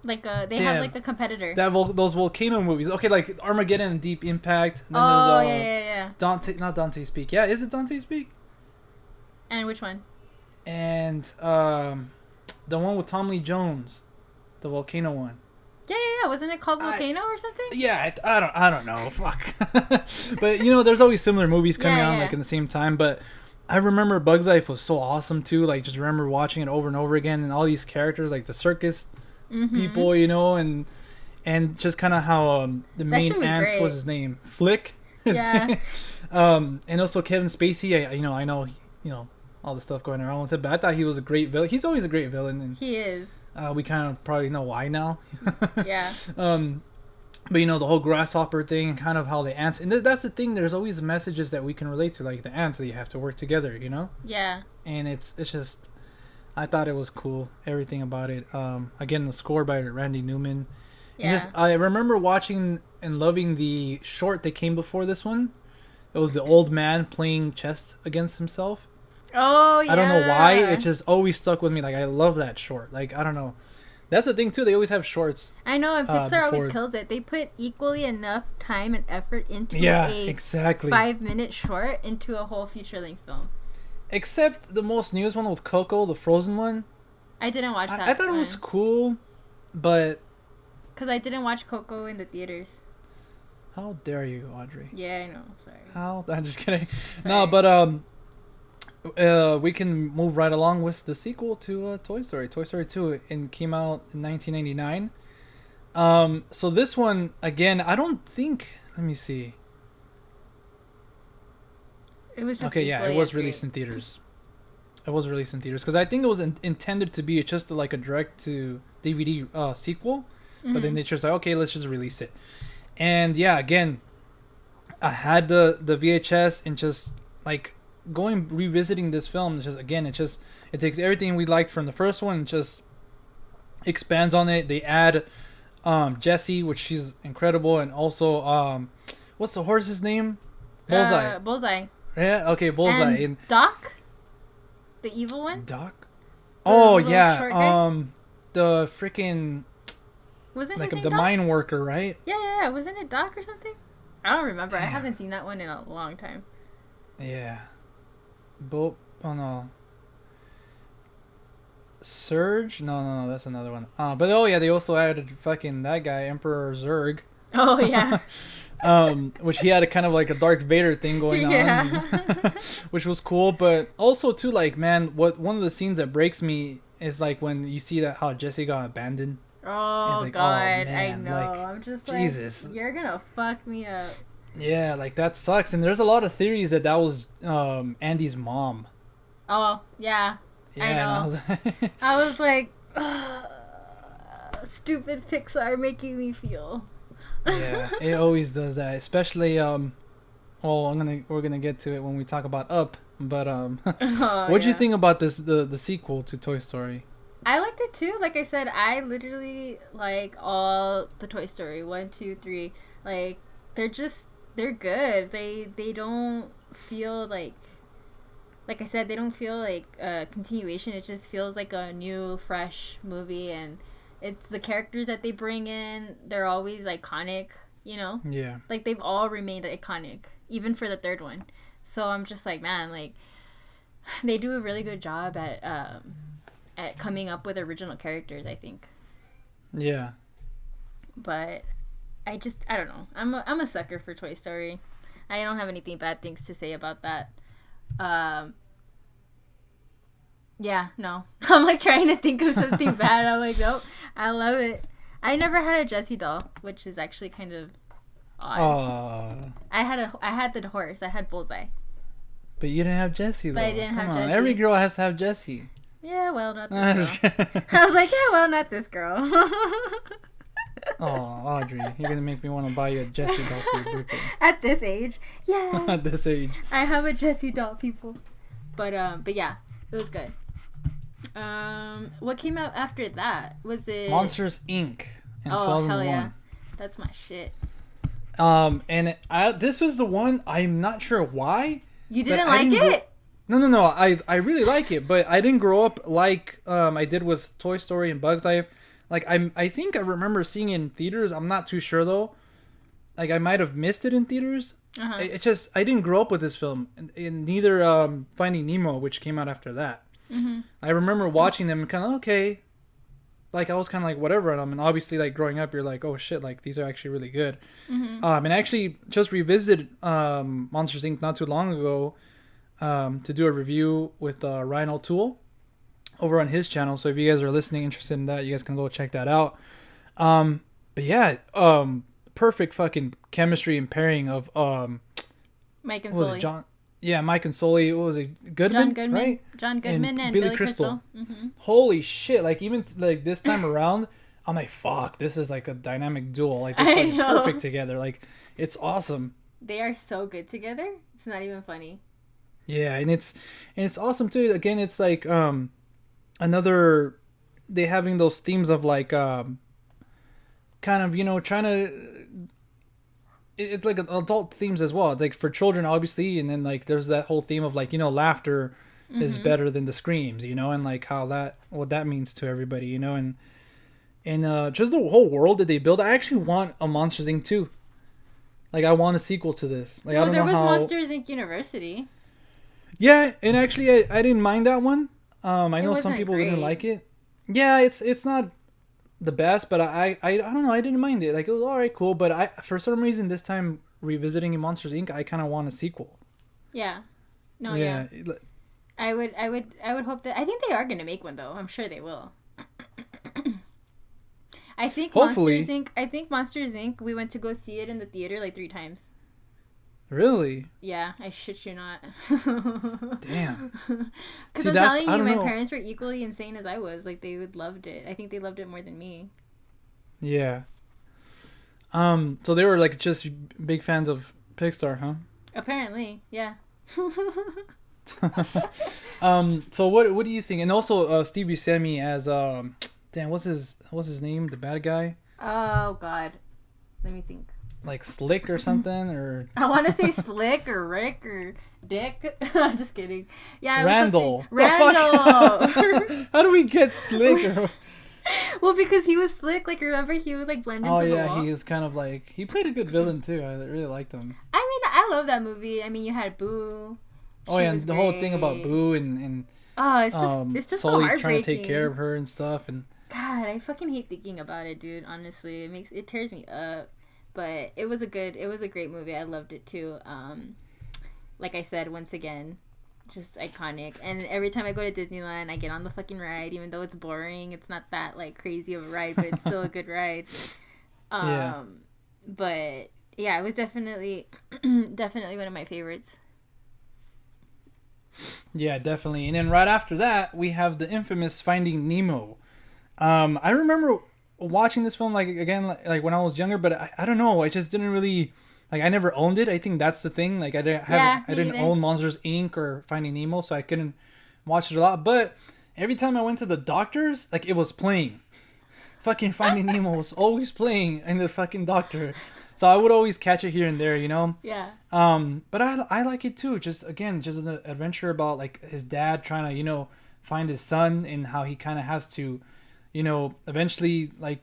Like they have like a competitor. Those volcano movies. Okay, like Armageddon and Deep Impact. And then there's not Dante's Peak. Yeah, is it Dante's Peak? And which one? And the one with Tom Lee Jones, the volcano one. Yeah. Wasn't it called Volcano or something? Yeah, I don't know. Fuck. But you know, there's always similar movies coming out like in the same time. But I remember Bug's Life was so awesome too. Like just remember watching it over and over again, and all these characters, like the circus people, you know, and just kind of how the main ants was his name, Flick. Yeah. And also Kevin Spacey. I know all the stuff going around with it, but I thought he was a great villain. He's always a great villain, and he is. We kind of probably know why now. Yeah. But you know, the whole grasshopper thing and kind of how the ants, and that's the thing. There's always messages that we can relate to, like the ants, that you have to work together. You know. Yeah. And it's just. I thought it was cool, everything about it. Again, the score by Randy Newman. Yeah. I remember watching and loving the short that came before this one. It was the old man playing chess against himself. Oh, yeah. I don't know why. It just always stuck with me. Like, I love that short. Like, I don't know. That's the thing, too. They always have shorts. I know, and Pixar always kills it. They put equally enough time and effort into a 5-minute short into a whole feature-length film. Except the most newest one with Coco, the Frozen one. I didn't watch that. I thought it was cool, but... Because I didn't watch Coco in the theaters. How dare you, Audrey? Yeah, I know. Sorry. I'm just kidding. Sorry. No, but we can move right along with the sequel to Toy Story. Toy Story 2. It came out in 1999. So this one, again, I don't think... Let me see. It was just it was released in theaters. It was released in theaters because I think it was intended to be just like a direct to DVD sequel, but then they just like, okay, let's just release it. And yeah, again, I had the VHS, and just like revisiting this film. It's just it takes everything we liked from the first one and just expands on it. They add Jessie, which she's incredible, and also what's the horse's name? Bullseye. Bullseye. Yeah, okay, Bullseye. And Doc? The evil one? Doc? Oh, yeah. The freaking... Wasn't like his name the Doc? mine worker, right? Yeah. Wasn't it Doc or something? I don't remember. Damn. I haven't seen that one in a long time. Yeah. Oh no. Surge? No, that's another one. But oh yeah, they also added fucking that guy, Emperor Zurg. Oh yeah. Which he had a kind of like a Darth Vader thing going on, which was cool. But also too, like, man, one of the scenes that breaks me is like when you see that how Jesse got abandoned. Oh like, God, oh, man, I know. like, I'm just Jesus. like, you're gonna fuck me up. Yeah, like that sucks. And there's a lot of theories that was Andy's mom. Oh yeah, Yeah, I know. I was like, stupid Pixar making me feel. Yeah, it always does that, especially well, we're gonna get to it when we talk about Up, but what'd you think about the sequel to Toy Story? I liked it too. Like I said, I literally like all the Toy Story 1, 2, 3. Like they're good. They don't feel like I said, they don't feel like a continuation. It just feels like a new, fresh movie, and it's the characters that they bring in. They're always iconic, you know? Yeah. Like, they've all remained iconic, even for the third one. So I'm just like, man, like, they do a really good job at coming up with original characters, I think. Yeah. But I don't know. I'm a sucker for Toy Story. I don't have anything bad things to say about that. Yeah, no. I'm like trying to think of something bad. I'm like, nope. I love it. I never had a Jessie doll, which is actually kind of odd. I had the horse. I had Bullseye. But you didn't have Jessie though. But I didn't have Jessie. Every girl has to have Jessie. Yeah, well, not this girl. I was like, yeah, well, not this girl. Oh, Audrey, you're gonna make me want to buy you a Jessie doll for your birthday. At this age, yes. At this age, I have a Jessie doll, people. But yeah, it was good. What came out after that? Was it Monsters Inc. in 2001? Hell yeah, that's my shit. And this was the one. I'm not sure why. You didn't like it? No. I really like it, but I didn't grow up like I did with Toy Story and Bugs Life. Like I think I remember seeing it in theaters. I'm not too sure though. Like I might have missed it in theaters. It just I didn't grow up with this film, and neither Finding Nemo, which came out after that. Mm-hmm. I remember watching them and kind of okay. Like I was kind of like whatever, and obviously like growing up, you're like, oh shit, like these are actually really good. Mm-hmm. And I actually just revisited Monsters Inc. not too long ago to do a review with Ryan O'Toole over on his channel. So if you guys are listening, interested in that, you guys can go check that out. But yeah, perfect fucking chemistry and pairing of Mike and Sully. John? Yeah, Mike and Sully. What was it? Goodman, John Goodman, right? John Goodman and Billy Crystal. Mm-hmm. Holy shit! Like even like this time around, I'm like, fuck, this is like a dynamic duo. Like they're perfect together. Like it's awesome. They are so good together. It's not even funny. Yeah, and it's awesome too. Again, it's like another they having those themes of like kind of, you know, trying to it's like adult themes as well. It's like for children obviously, and then like there's that whole theme of like, you know, laughter is better than the screams, you know, and like what that means to everybody, you know, and just the whole world that they build. I actually want a Monsters Inc. 2. Like I want a sequel to this. Like I don't know how. Monsters Inc. University. Yeah, and actually I didn't mind that one. I know some people didn't like it. Yeah, it's not the best, but I don't know, I didn't mind it. Like it was alright, cool, but I for some reason this time revisiting Monsters Inc. I kind of want a sequel. Yeah. No, yeah. I would hope that. I think they are going to make one though. I'm sure they will. I think Hopefully. Monsters Inc. We went to go see it in the theater like 3 times. Really? Yeah, I shit you not. Damn. Because I'm telling you, my parents were equally insane as I was. Like they loved it. I think they loved it more than me. Yeah. So they were like just big fans of Pixar, huh? Apparently, yeah. So what do you think? And also Steve Buscemi as damn, what's his name? The bad guy? Oh God, let me think. Like Slick or something, or I want to say Slick or Rick or Dick. I'm just kidding. Yeah, Randall. Randall. How do we get Slick? Well, because he was slick. Like, remember, he would like blend into the wall. Oh yeah, he was kind of like, he played a good villain too. I really liked him. I mean, I love that movie. I mean, you had Boo. Oh yeah, and the whole thing about Boo and oh, it's just so Sully heartbreaking. trying to take care of her and stuff. And God, I fucking hate thinking about it, dude. Honestly, it tears me up. But it was a great movie. I loved it too. Like I said, once again, just iconic. And every time I go to Disneyland, I get on the fucking ride, even though it's boring. It's not that like crazy of a ride, but it's still a good ride. Yeah. But yeah, it was definitely one of my favorites. Yeah, definitely. And then right after that, we have the infamous Finding Nemo. I remember watching this film like when I was younger, but I don't know. I just didn't really like. I never owned it. I think that's the thing. Like I didn't own Monsters Inc. or Finding Nemo, so I couldn't watch it a lot. But every time I went to the doctor's, like it was playing. Fucking Finding Nemo was always playing in the fucking doctor. So I would always catch it here and there, you know? Yeah. But I like it too. Just an adventure about like his dad trying to, you know, find his son and how he kind of has to, you know, eventually like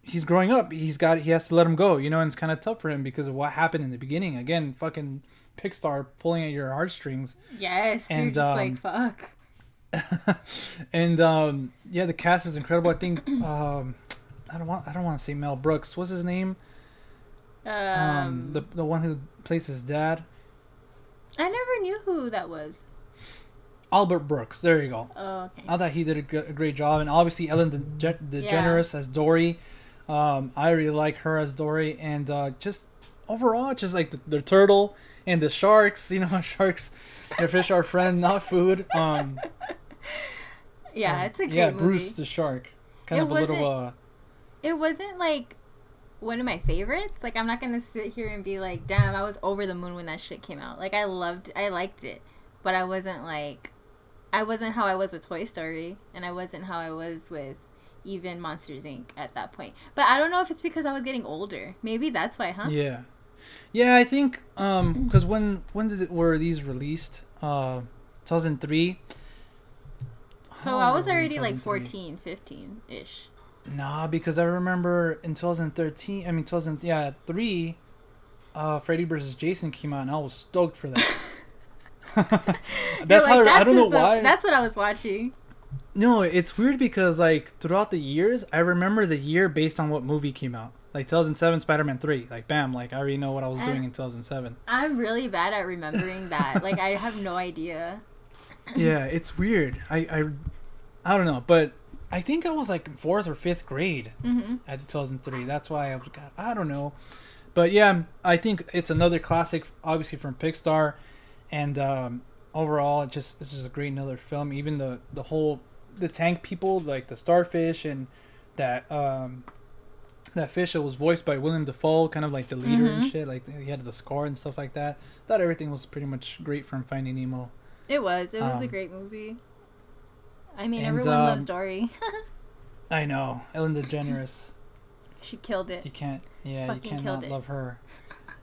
he's growing up. He has to let him go, you know, and it's kind of tough for him because of what happened in the beginning. Again, fucking Pixar pulling at your heartstrings. Yes. And, you're just like, fuck. And yeah, the cast is incredible. I think I don't want to say Mel Brooks. What's his name? The one who plays his dad. I never knew who that was. Albert Brooks. There you go. Oh, okay. I thought he did a great job, and obviously Ellen DeGeneres as Dory. I really like her as Dory, and just overall, just like the turtle and the sharks. You know, sharks and fish are friend, not food. Yeah, it's a great movie. Yeah, Bruce the shark. Kind of a little. It wasn't like one of my favorites. Like, I'm not gonna sit here and be like, damn, I was over the moon when that shit came out. Like, I liked it, but I wasn't how I was with Toy Story, and I wasn't how I was with even Monsters Inc. at that point. But I don't know if it's because I was getting older. Maybe that's why, huh? Yeah, I think because when were these released? 2003. So I was already like 14, 15 ish. Nah, because I remember in 2013, 3, Freddy vs. Jason came out, and I was stoked for that. I don't know why. That's what I was watching. No, it's weird because, like, throughout the years, I remember the year based on what movie came out. Like, 2007, Spider-Man 3. Like, bam, like, I already know what I was doing in 2007. I'm really bad at remembering that. Like, I have no idea. Yeah, it's weird. I don't know, but I think I was like in 4th or 5th grade at 2003. That's why I don't know. But yeah, I think it's another classic, obviously from Pixar. And overall, it's just a great another film. Even the tank people, like the starfish and that fish that was voiced by Willem Dafoe, kind of like the leader and shit. Like he had the scar and stuff like that. Thought everything was pretty much great from Finding Nemo. It was a great movie. I mean, everyone loves Dory. I know. Ellen DeGeneres. She killed it. You cannot love her.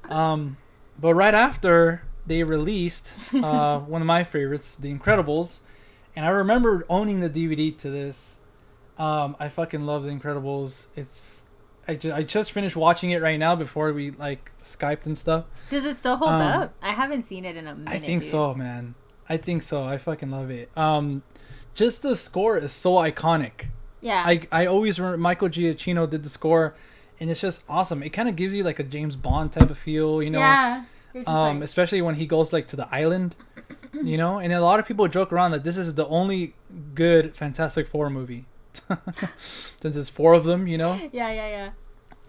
But right after they released one of my favorites, The Incredibles, and I remember owning the DVD to this. I fucking love The Incredibles. I just finished watching it right now before we like Skyped and stuff. Does it still hold up? I haven't seen it in a minute. I think so, man. I think so. I fucking love it. Just the score is so iconic. Yeah. I always remember Michael Giacchino did the score, and it's just awesome. It kind of gives you like a James Bond type of feel, you know? Yeah. Especially when he goes like to the island, you know? And a lot of people joke around that this is the only good Fantastic Four movie. Since it's 4 of them, you know? Yeah.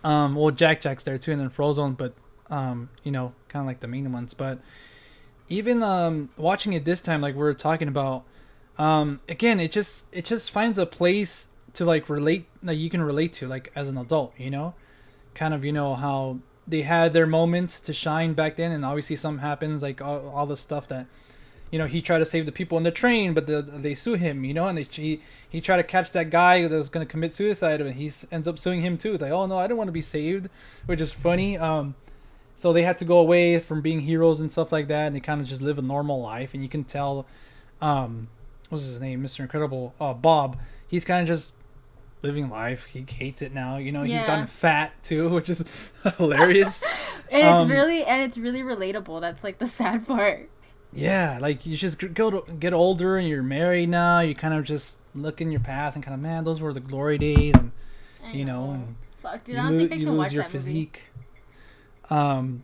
Well, Jack's there too, and then Frozone, but you know, kind of like the main ones. But even watching it this time, like we were talking about, again, it just finds a place to like relate, that you can relate to, like as an adult, you know, kind of, you know, how they had their moments to shine back then, and obviously something happens, like all the stuff that, you know, he tried to save the people in the train, but they sue him, you know, and he tried to catch that guy that was going to commit suicide, and he ends up suing him too. It's like, oh no, I don't want to be saved, which is funny. So they had to go away from being heroes and stuff like that, and they kind of just live a normal life, and you can tell, what's his name, Mr. Incredible, Bob, he's kind of just living life. He hates it now. He's gotten fat too, which is hilarious. And it's really relatable. That's like the sad part. Yeah, like you just get older and you're married now. You kind of just look in your past and kind of, man, those were the glory days, and and fuck, dude, I don't think I can watch your that physique. Movie.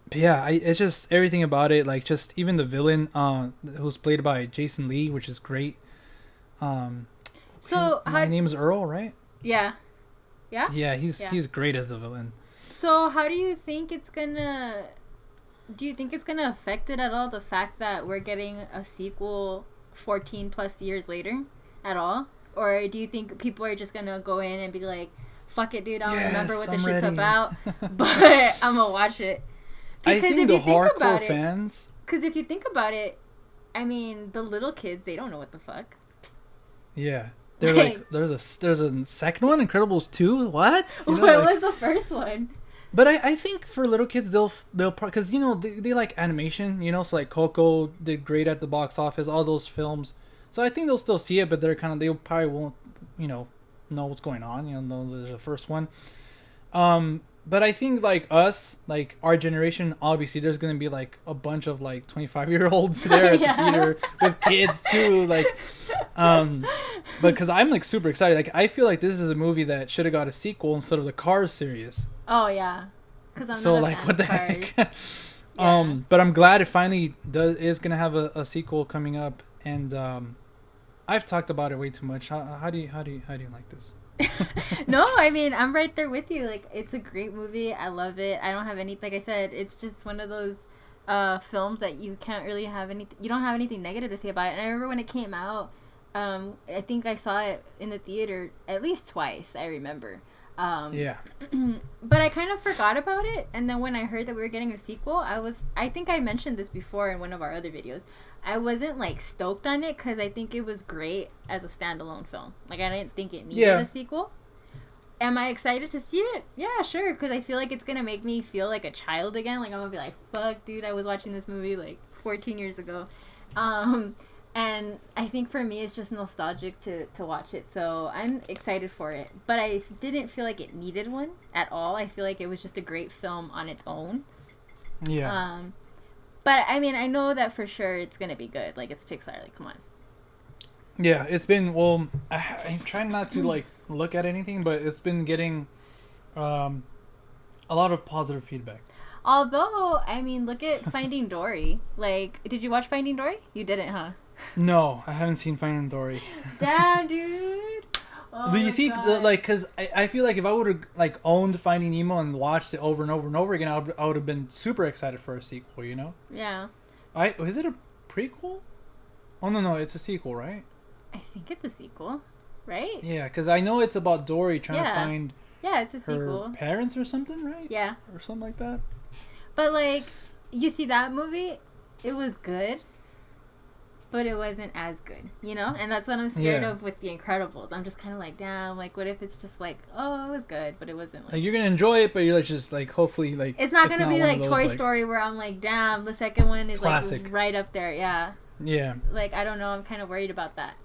But yeah, it's just everything about it. Like just even the villain, who's played by Jason Lee, which is great. So my name is Earl, right? Yeah. Yeah. Yeah, he's great as the villain. So how do you think it's gonna? Do you think it's gonna affect it at all? The fact that we're getting a sequel 14 plus years later, at all, or do you think people are just gonna go in and be like, "Fuck it, dude, I don't remember what this shit's about, but I'm gonna watch it." Because I think if you think about it, because if you think about it, I mean, the little kids, they don't know what the fuck. Yeah. They're like, there's a second one, Incredibles 2. What? What was the first one? But I think for little kids, they'll because they like animation, so like Coco did great at the box office, all those films. So I think they'll still see it, but they probably won't, know what's going on. Know there's a first one. But I think like us, like our generation, obviously there's gonna be like a bunch of like 25-year-olds there at the theater with kids too, like. But because I'm like super excited, like I feel like this is a movie that should have got a sequel instead of the Cars series. Oh yeah, because I'm so not a like fan what the of heck. Yeah. But I'm glad it finally is gonna have a sequel coming up, and I've talked about it way too much. How do you like this? No, I mean, I'm right there with you. Like, it's a great movie. I love it. I don't have any, like I said, it's just one of those films that you can't really have anything, you don't have anything negative to say about it. And I remember when it came out, I think I saw it in the theater at least twice, I remember. Yeah. But I kind of forgot about it, and then when I heard that we were getting a sequel, I think I mentioned this before in one of our other videos. I wasn't like stoked on it because I think it was great as a standalone film. Like, I didn't think it needed a sequel. Am I excited to see it? Yeah, sure, because I feel like it's gonna make me feel like a child again. Like, I'm gonna be like, fuck, dude, I was watching this movie like 14 years ago. And I think for me, it's just nostalgic to watch it. So I'm excited for it. But I didn't feel like it needed one at all. I feel like it was just a great film on its own. Yeah. But I mean, I know that for sure it's going to be good. Like, it's Pixar. Like, come on. Yeah, it's been, well, I'm trying not to, like, look at anything, but it's been getting a lot of positive feedback. Although, I mean, look at Finding Dory. Like, did you watch Finding Dory? You didn't, huh? No, I haven't seen Finding Dory. Damn, dude. Oh, but you see, like, because I feel like if I would have, like, owned Finding Nemo and watched it over and over and over again, I would have been super excited for a sequel, Yeah. Is it a prequel? Oh, no, it's a sequel, right? I think it's a sequel, right? Yeah, because I know it's about Dory trying to find it's a sequel. Her parents or something, right? Yeah. Or something like that. But, like, you see that movie, it was good, but it wasn't as good, And that's what I'm scared of with The Incredibles. I'm just kind of like, damn, like, what if it's just like, oh, it was good, but it wasn't like... You're going to enjoy it, but you're like, just, like, hopefully, like... It's not going to be like Toy Story where I'm like, damn, the second one is, classic. Like, right up there, yeah. Yeah. Like, I don't know, I'm kind of worried about that.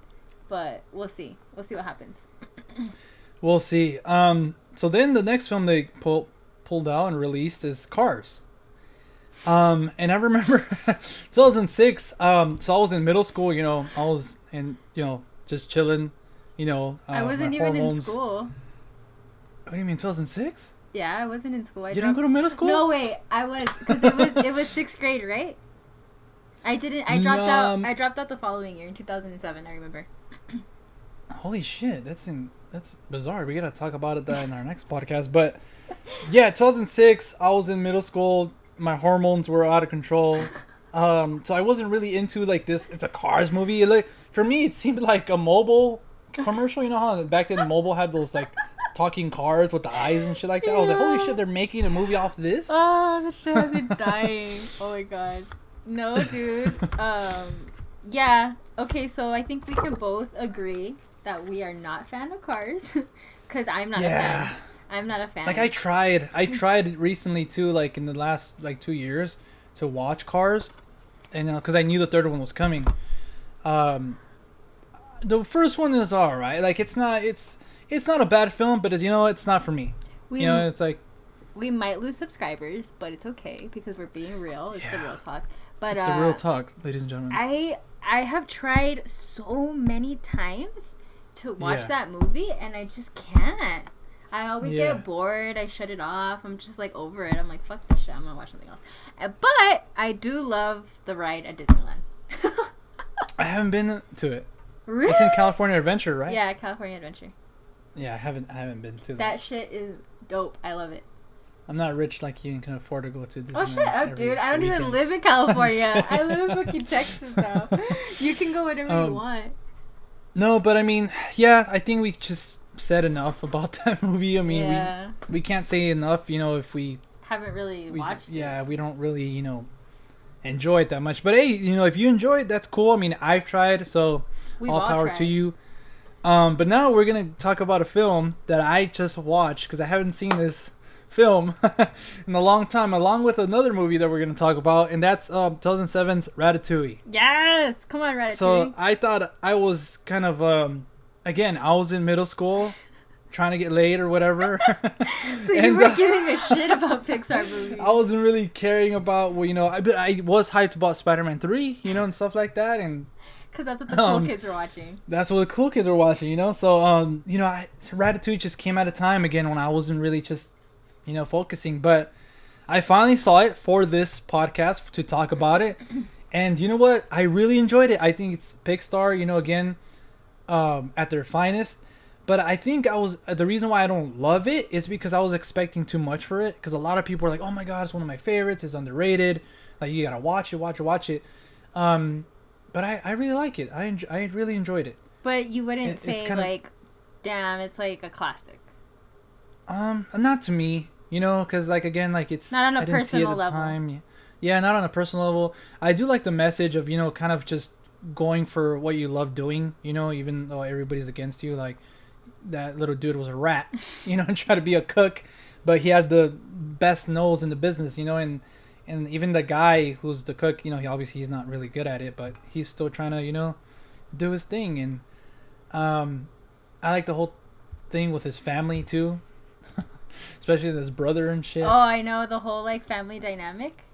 But we'll see. We'll see what happens. We'll see. So then the next film they pulled out and released is Cars. And I remember 2006, so I was in middle school, I was in, just chilling, I wasn't even in school. What do you mean, 2006? Yeah, I wasn't in school. You didn't go to middle school? No, wait, I was, because it was 6th grade, right? I dropped out. I dropped out the following year in 2007, I remember. Holy shit, that's bizarre. We gotta talk about it in our next podcast. But yeah, 2006, I was in middle school. My hormones were out of control. So I wasn't really into like this. It's a Cars movie. Like, for me, it seemed like a mobile commercial. You know how back then mobile had those like talking cars with the eyes and shit like that. I was like, holy shit, they're making a movie off this. Oh, the shit has been dying. Oh my god. No, dude. Yeah. Okay, so I think we can both agree that we are not fan of Cars, because I'm not a fan. I'm not a fan. Like, I tried recently too, like in the last like 2 years, to watch Cars, and because I knew the third one was coming. The first one is alright. Like, it's it's not a bad film, but it's not for me. It's like we might lose subscribers, but it's okay because we're being real. It's the real talk. But it's a real talk, ladies and gentlemen. I have tried so many times to watch that movie, and I just can't. I always get bored. I shut it off. I'm just like over it. I'm like, fuck this shit. I'm gonna watch something else. But I do love the ride at Disneyland. I haven't been to it. Really? It's in California Adventure, right? Yeah, California Adventure. Yeah, I haven't been to that. That shit is dope. I love it. I'm not rich like you and can afford to go to Disneyland. Oh, shut up, dude. I don't even live in California. I live in fucking Texas now. You can go whenever you want. No, but I mean, yeah, I think we just said enough about that movie. I mean, we can't say enough, if we haven't really watched it. Yeah, we don't really, enjoy it that much. But hey, if you enjoy it, that's cool. I mean, I've tried, so all power to you. But now we're going to talk about a film that I just watched because I haven't seen this film in a long time, along with another movie that we're going to talk about, and that's 2007's Ratatouille. Yes! Come on, Ratatouille. So I thought I was kind of, again, I was in middle school trying to get laid or whatever. So you were giving a shit about Pixar movies. I wasn't really caring about, I was hyped about Spider-Man 3, and stuff like that, and because that's what the cool kids were watching. That's what the cool kids were watching, So, Ratatouille just came at a time again when I wasn't really just focusing, but I finally saw it for this podcast to talk about it, and you know what? I really enjoyed it. I think it's Pixar, again, at their finest. But I think the reason why I don't love it is because I was expecting too much for it. Because a lot of people are like, "Oh my god, it's one of my favorites. It's underrated. Like you gotta watch it." But I really like it. I really enjoyed it. But you wouldn't say like, "Damn, it's like a classic." Not to me. Because it's not on a personal level. Time. Yeah, not on a personal level. I do like the message of kind of just going for what you love doing. Even though everybody's against you. Like that little dude was a rat. And tried to be a cook, but he had the best nose in the business. And even the guy who's the cook. He's not really good at it, but he's still trying to do his thing. And I like the whole thing with his family too. Especially his brother and shit. Oh, I know the whole family dynamic.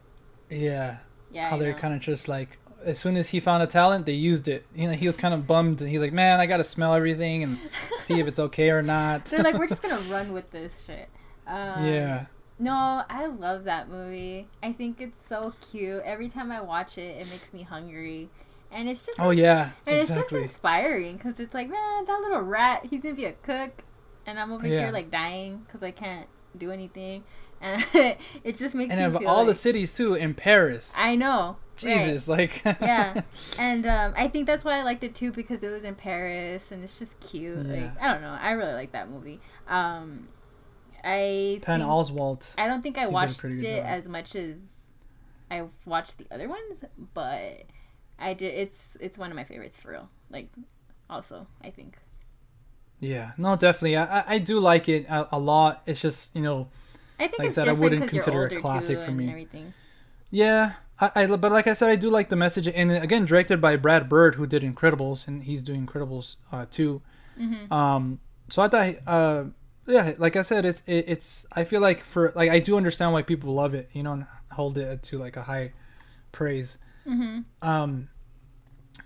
Yeah. Yeah. How they're kind of just like, as soon as he found a talent, they used it. He was kind of bummed, and he's like, "Man, I gotta smell everything and see if it's okay or not." They're like, "We're just gonna run with this shit." Yeah. No, I love that movie. I think it's so cute. Every time I watch it, it makes me hungry. And it's just... Oh, yeah. And exactly. It's just inspiring, because it's like, man, that little rat, he's gonna be a cook. And I'm over here dying because I can't do anything, and it just makes me feel. And of all the cities too, in Paris. I know. Jesus, right. Yeah, and I think that's why I liked it too, because it was in Paris and it's just cute. Yeah. I don't know. I really like that movie. Penn Oswalt. I don't think I watched it as much as I watched the other ones, but I did. It's one of my favorites for real. Also, I think. Yeah, no, definitely. I do like it a lot. It's just, I think it's different, I wouldn't consider it a classic for me. Everything. Yeah, but like I said, I do like the message. And again, directed by Brad Bird, who did Incredibles, and he's doing Incredibles too. Mm-hmm. So I thought, yeah, like I said, it's. I feel like I do understand why people love it, and hold it to a high praise. Mm-hmm.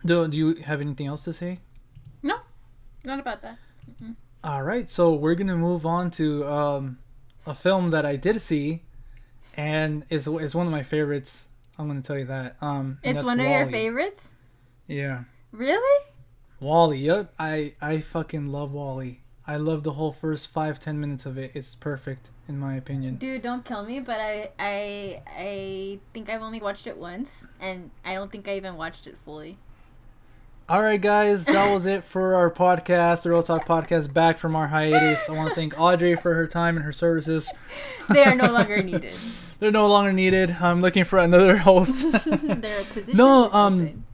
Do you have anything else to say? No, not about that. Mm-mm. All right, so we're gonna move on to a film that I did see, and is one of my favorites. I'm gonna tell you that. It's one of your favorites. Yeah. Really? WALL-E. Yep. I fucking love WALL-E. I love the whole first 5-10 minutes of it. It's perfect in my opinion. Dude, don't kill me, but I think I've only watched it once, and I don't think I even watched it fully. All right, guys, that was it for our podcast, the Real Talk Podcast, back from our hiatus. I want to thank Audrey for her time and her services. They are no longer needed. They're no longer needed. I'm looking for another host. Their position is open.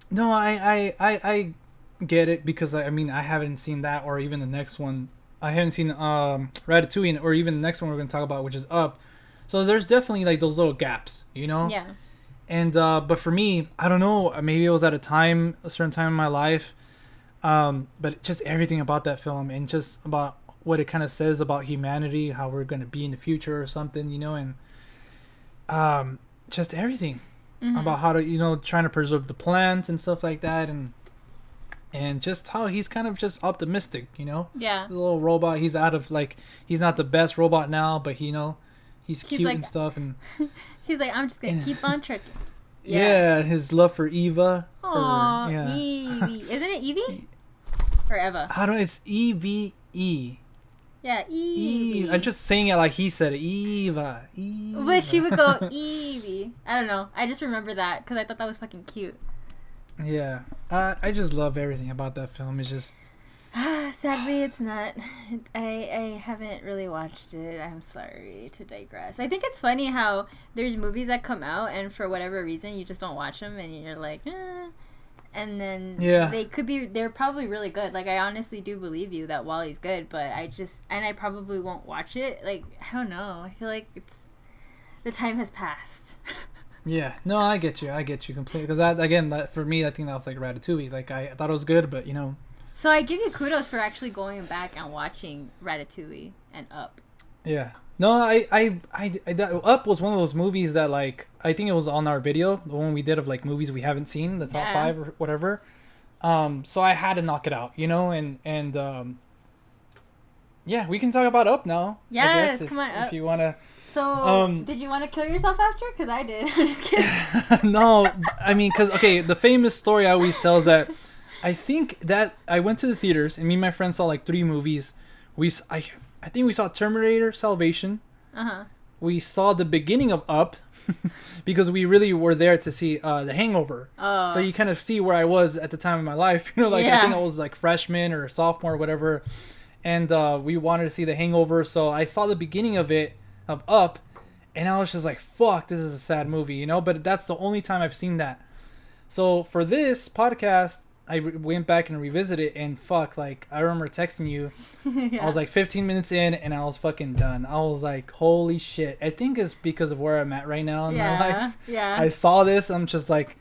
No, I get it, because I mean I haven't seen that or even the next one. I haven't seen Ratatouille or even the next one we're going to talk about, which is Up. So there's definitely those little gaps, Yeah. And but for me, I don't know, maybe it was at a certain time in my life. But just everything about that film and just about what it kind of says about humanity, how we're going to be in the future or something, you know, and just everything about how to, you know, trying to preserve the plants and stuff like that, and just how he's kind of just optimistic, you know. Yeah. The little robot, he's out of like, he's not the best robot now, but you know, he's cute like, and stuff, and he's like, I'm just gonna keep on trucking. Yeah, his love for Eva. Aww, Evie. Isn't it Evie? Or Eva? I don't know, it's Eve. Yeah, Evie. I'm just saying it like he said it. Eva. But she would go Evie. I don't know. I just remember that because I thought that was fucking cute. Yeah. I just love everything about that film. It's just... Sadly, it's not. I haven't really watched it. I'm sorry to digress. I think it's funny how there's movies that come out and for whatever reason you just don't watch them and you're like, and then they're probably really good. Like, I honestly do believe you that Wally's good, but I probably won't watch it. Like, I don't know. I feel like the time has passed. Yeah. No, I get you completely. Because for me, I think that was like Ratatouille. Like, I thought it was good, but you know. So I give you kudos for actually going back and watching Ratatouille and Up. Yeah. No, Up was one of those movies that, like, I think it was on our video, the one we did of, like, movies we haven't seen, the top 5 or whatever. So I had to knock it out, you know, and yeah, we can talk about Up now. Yes, come on, Up. If you want to. So, did you want to kill yourself after? Because I did. I'm just kidding. No, I mean, because, okay, the famous story I always tell is that I think that I went to the theaters and me and my friends saw, like, 3 movies. I think we saw Terminator Salvation. We saw the beginning of Up because we really were there to see The Hangover. So you kind of see where I was at the time of my life. You know, like I think I was like freshman or sophomore or whatever. And we wanted to see The Hangover. So I saw the beginning of Up. And I was just like, fuck, this is a sad movie, you know? But that's the only time I've seen that. So for this podcast, I went back and revisited it, and fuck, like, I remember texting you. I was like 15 minutes in, and I was fucking done. I was like, holy shit. I think it's because of where I'm at right now in my life. Yeah. I saw this, I'm just like,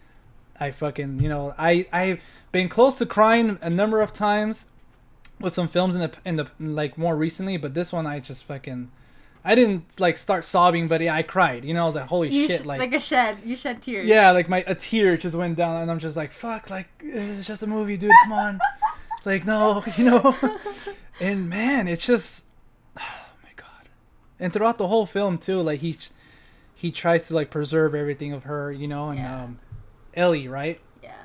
I fucking, you know, I've been close to crying a number of times with some films in the like, more recently, but this one I just fucking... I didn't like start sobbing, but yeah, I cried. You know, I was like, "Holy shit!" Like you shed tears. Yeah, like a tear just went down, and I'm just like, "Fuck!" Like, this is just a movie, dude. Come on, like, no, you know. And man, it's just, oh my god. And throughout the whole film too, like he tries to like preserve everything of her, you know, and Ellie, right? Yeah.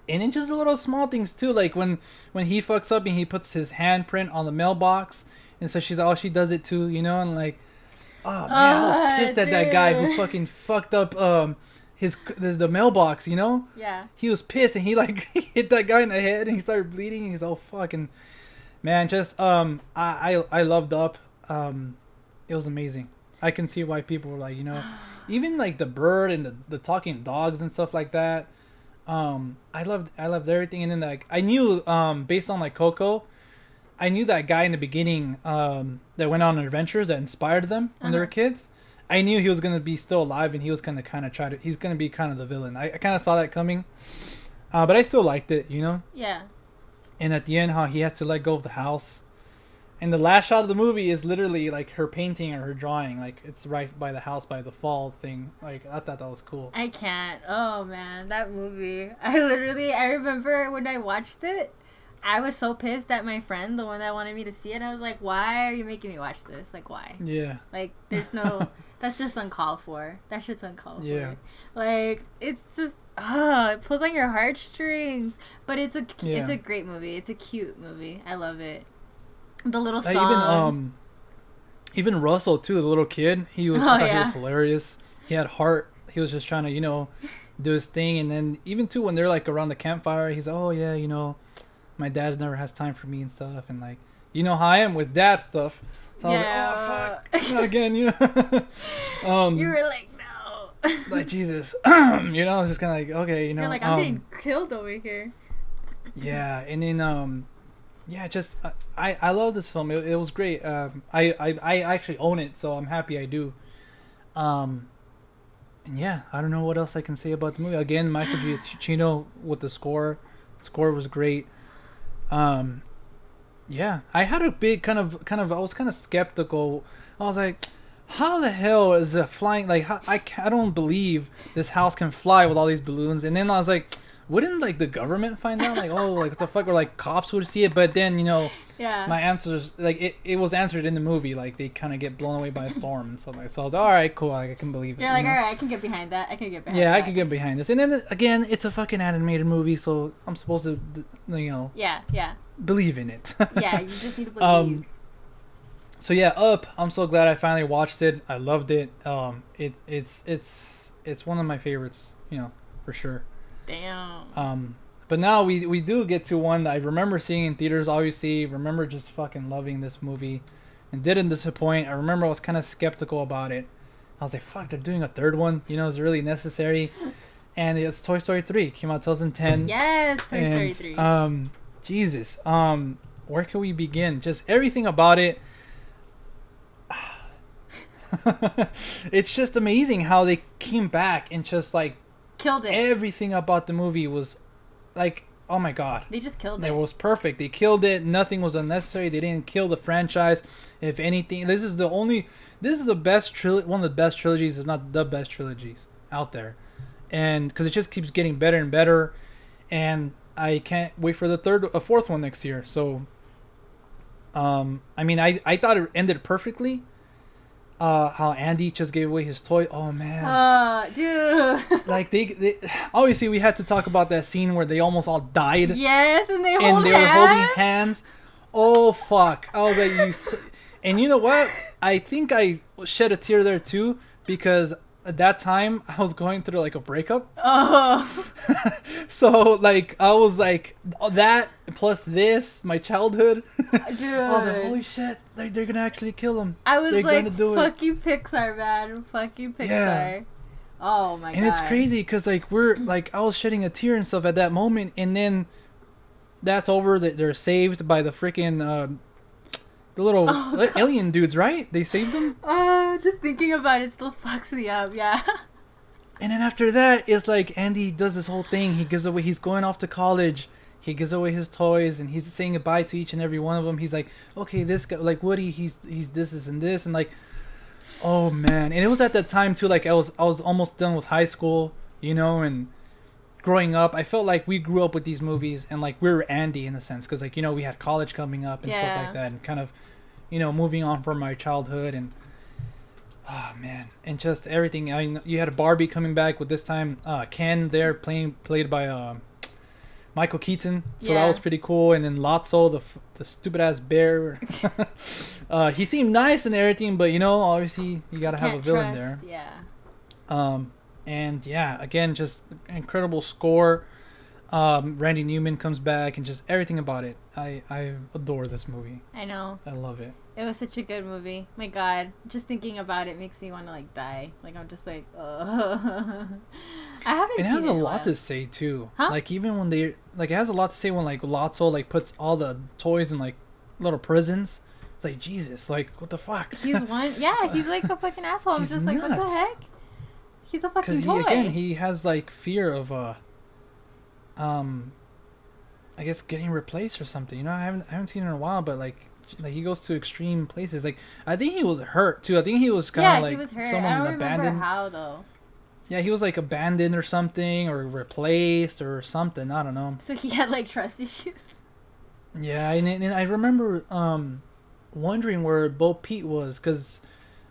And then just the little small things too, like when he fucks up and he puts his handprint on the mailbox. And so she does it too, you know, and like, oh man, I was pissed at that guy who fucking fucked up the mailbox, you know? Yeah. He was pissed and he like hit that guy in the head and he started bleeding and he's all fucking, man, just I loved Up. It was amazing. I can see why people were like, you know, even like the bird and the talking dogs and stuff like that. I loved everything, and then like I knew based on like Coco. I knew that guy in the beginning that went on adventures that inspired them when they were kids. I knew he was going to be still alive and he was going to kind of he's going to be kind of the villain. I kind of saw that coming. But I still liked it, you know? Yeah. And at the end, how he has to let go of the house. And the last shot of the movie is literally like her painting or her drawing. Like it's right by the house by the fall thing. Like I thought that was cool. I can't. Oh man, that movie. I remember when I watched it. I was so pissed at my friend, the one that wanted me to see it. I was like, why are you making me watch this? Like, why? Yeah. Like, there's no... That's just uncalled for. That shit's uncalled for. Like, it's just... it pulls on your heartstrings. But it's a great movie. It's a cute movie. I love it. The little song. Even Russell, too, the little kid. He was, I thought he was hilarious. He had heart. He was just trying to, you know, do his thing. And then even, too, when they're, like, around the campfire, he's like, oh, yeah, you know... My dad never has time for me and stuff, and like, you know how I am with dad stuff. So I was like, oh fuck, not again, you know. You were like, no. Like Jesus, you know, I was just kind of like, okay, you know. You're like, I'm getting killed over here. Yeah, and then just I love this film. It was great. I actually own it, so I'm happy I do. And yeah, I don't know what else I can say about the movie. Again, Michael Giacchino with the score. The score was great. Yeah, I had a big kind of I was kind of skeptical. I was like, how the hell is a flying, like, how, I don't believe this house can fly with all these balloons. And then I was like, wouldn't like the government find out, like, oh, like what the fuck, or like cops would see it. But then, you know, Yeah. my answers, like, it was answered in the movie, like they kind of get blown away by a storm and stuff like that. So I was like, all right, cool, like, I can believe it. You're like, you know? all right, I can get behind that. I can get behind Yeah, that. I can get behind this. And then again, it's a fucking animated movie, so I'm supposed to, you know, Yeah. believe in it. Yeah, you just need to believe. So yeah, Up. I'm so glad I finally watched it. I loved it. It's one of my favorites, you know, for sure. Damn. But now we do get to one that I remember seeing in theaters. Obviously, remember just fucking loving this movie, and didn't disappoint. I remember I was kind of skeptical about it. I was like, fuck, they're doing a third one. You know, it's really necessary. And it's Toy Story 3. Came out 2010. Yes, Toy Story 3. Jesus. Where can we begin? Just everything about it. It's just amazing how they came back and just like Killed it. everything about the movie was like, oh my god, They just killed it. it was perfect. They killed it. Nothing was unnecessary. They didn't kill the franchise. If anything, this is the best one of the best trilogies, if not the best trilogies out there, and because it just keeps getting better and better, and I can't wait for a fourth one next year. So I mean, I thought it ended perfectly. How Andy just gave away his toy. Oh man. Dude. Like they obviously we had to talk about that scene where they almost all died. Yes, and they And hold they hands. were holding hands. Oh fuck. I was like, and you know what? I think I shed a tear there too, because at that time I was going through like a breakup. Oh. So like I was like, that plus this, my childhood. Dude. I was like, holy shit, they're gonna actually kill him. I was They're like, gonna do fuck you, Pixar, man. Fuck you, Pixar. Yeah. Oh my god. And it's crazy because like we're like, I was shedding a tear and stuff at that moment, and then that's over. That they're saved by the freaking the little alien dudes, right? They saved them. Just thinking about it still fucks me up. Yeah. And then after that, it's like Andy does this whole thing. He gives away. He's going off to college. He gives away his toys, and he's saying goodbye to each and every one of them. He's like, okay, this guy, like Woody, he's this and this, and like, oh man. And it was at that time too. Like I was almost done with high school, you know, and growing up, I felt like we grew up with these movies, and like we were Andy in a sense, because like, you know, we had college coming up and stuff like that, and kind of, you know, moving on from my childhood, and oh man, and just everything. I mean, you had a Barbie coming back with this time Ken there played by Michael Keaton, so that was pretty cool. And then Lotso, the stupid ass bear. He seemed nice and everything, but you know, obviously you gotta have a villain there. Yeah. And yeah, again, just incredible score. Randy Newman comes back, and just everything about it. I adore this movie. I know. I love it. It was such a good movie. My God, just thinking about it makes me want to like die. Like I'm just like, I haven't. It has seen a it in lot while. to say too. Huh? Like even when they like, it has a lot to say when like Lotso like puts all the toys in like little prisons. It's like, Jesus, like what the fuck? He's one. Yeah, he's like a fucking asshole. I'm He's just like, what the nuts. heck? He's a fucking Because toy. he has like fear of I guess getting replaced or something. You know, I haven't seen it in a while, but like he goes to extreme places. Like I think he was hurt too. I think he was kind of like he was hurt. someone I don't remember abandoned. how though. Yeah, he was like abandoned or something, or replaced or something. I don't know. So he had like trust issues. Yeah, and I remember wondering where Bo Peep was, because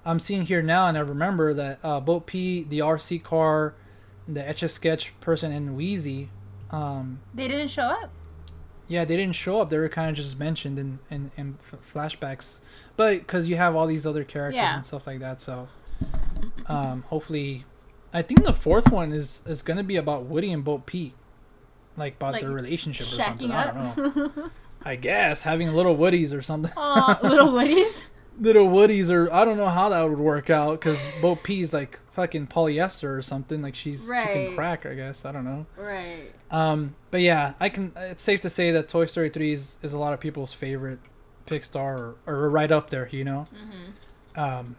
I'm seeing here now, and I remember that Bo Peep, the RC car, the Etch-a-Sketch person, and Wheezy. They didn't show up. Yeah, they didn't show up. They were kind of just mentioned in flashbacks, but because you have all these other characters and stuff like that, so hopefully, I think the fourth one is gonna be about Woody and Bo Peep, like about their relationship or something. Up. I don't know. I guess having little Woodies or something. Oh, little Woodies. Little Woodies, or I don't know how that would work out, because Bo Peep's like fucking polyester or something. Like she can crack, I guess. I don't know. Right. But yeah, it's safe to say that Toy Story 3 is a lot of people's favorite Pixar, or right up there, you know. Mm-hmm.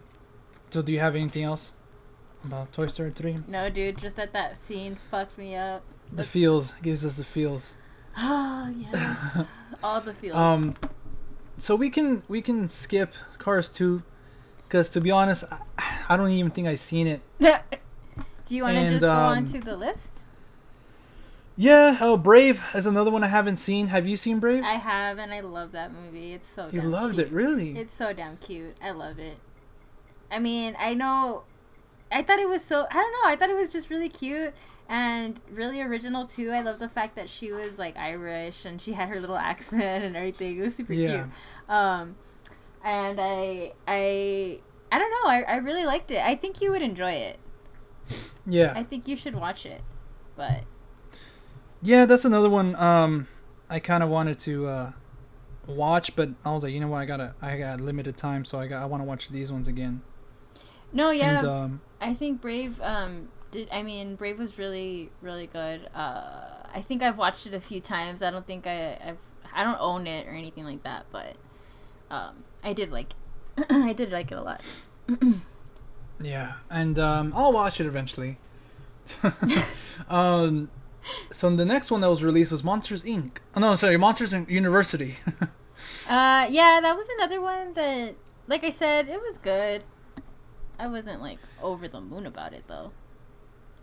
So do you have anything else about Toy Story 3? No, dude, just that scene fucked me up. The feels, gives us the feels. Oh yes, all the feels. So we can skip Cars 2 because to be honest, I don't even think I've seen it. Do you want to just go on to the list? Yeah. Oh, Brave is another one I haven't seen. Have you seen Brave? I have, and I love that movie. It's so You damn loved cute. it, really? It's so damn cute. I love it. I mean, I know. I thought it was so. I don't know. I thought it was just really cute and really original too. I love the fact that she was like Irish and she had her little accent and everything. It was super cute. And I don't know. I really liked it. I think you would enjoy it. Yeah. I think you should watch it. But yeah, that's another one. I kind of wanted to watch, but I was like, you know what? I got limited time, so I want to watch these ones again. No, yeah. And, I think Brave. Brave was really, really good. I think I've watched it a few times. I don't think I don't own it or anything like that, but I did like I did like it a lot. Yeah, and I'll watch it eventually. So the next one that was released was Monsters Inc. Oh, no, sorry, Monsters University. Yeah, that was another one that, like I said, it was good. I wasn't like over the moon about it though.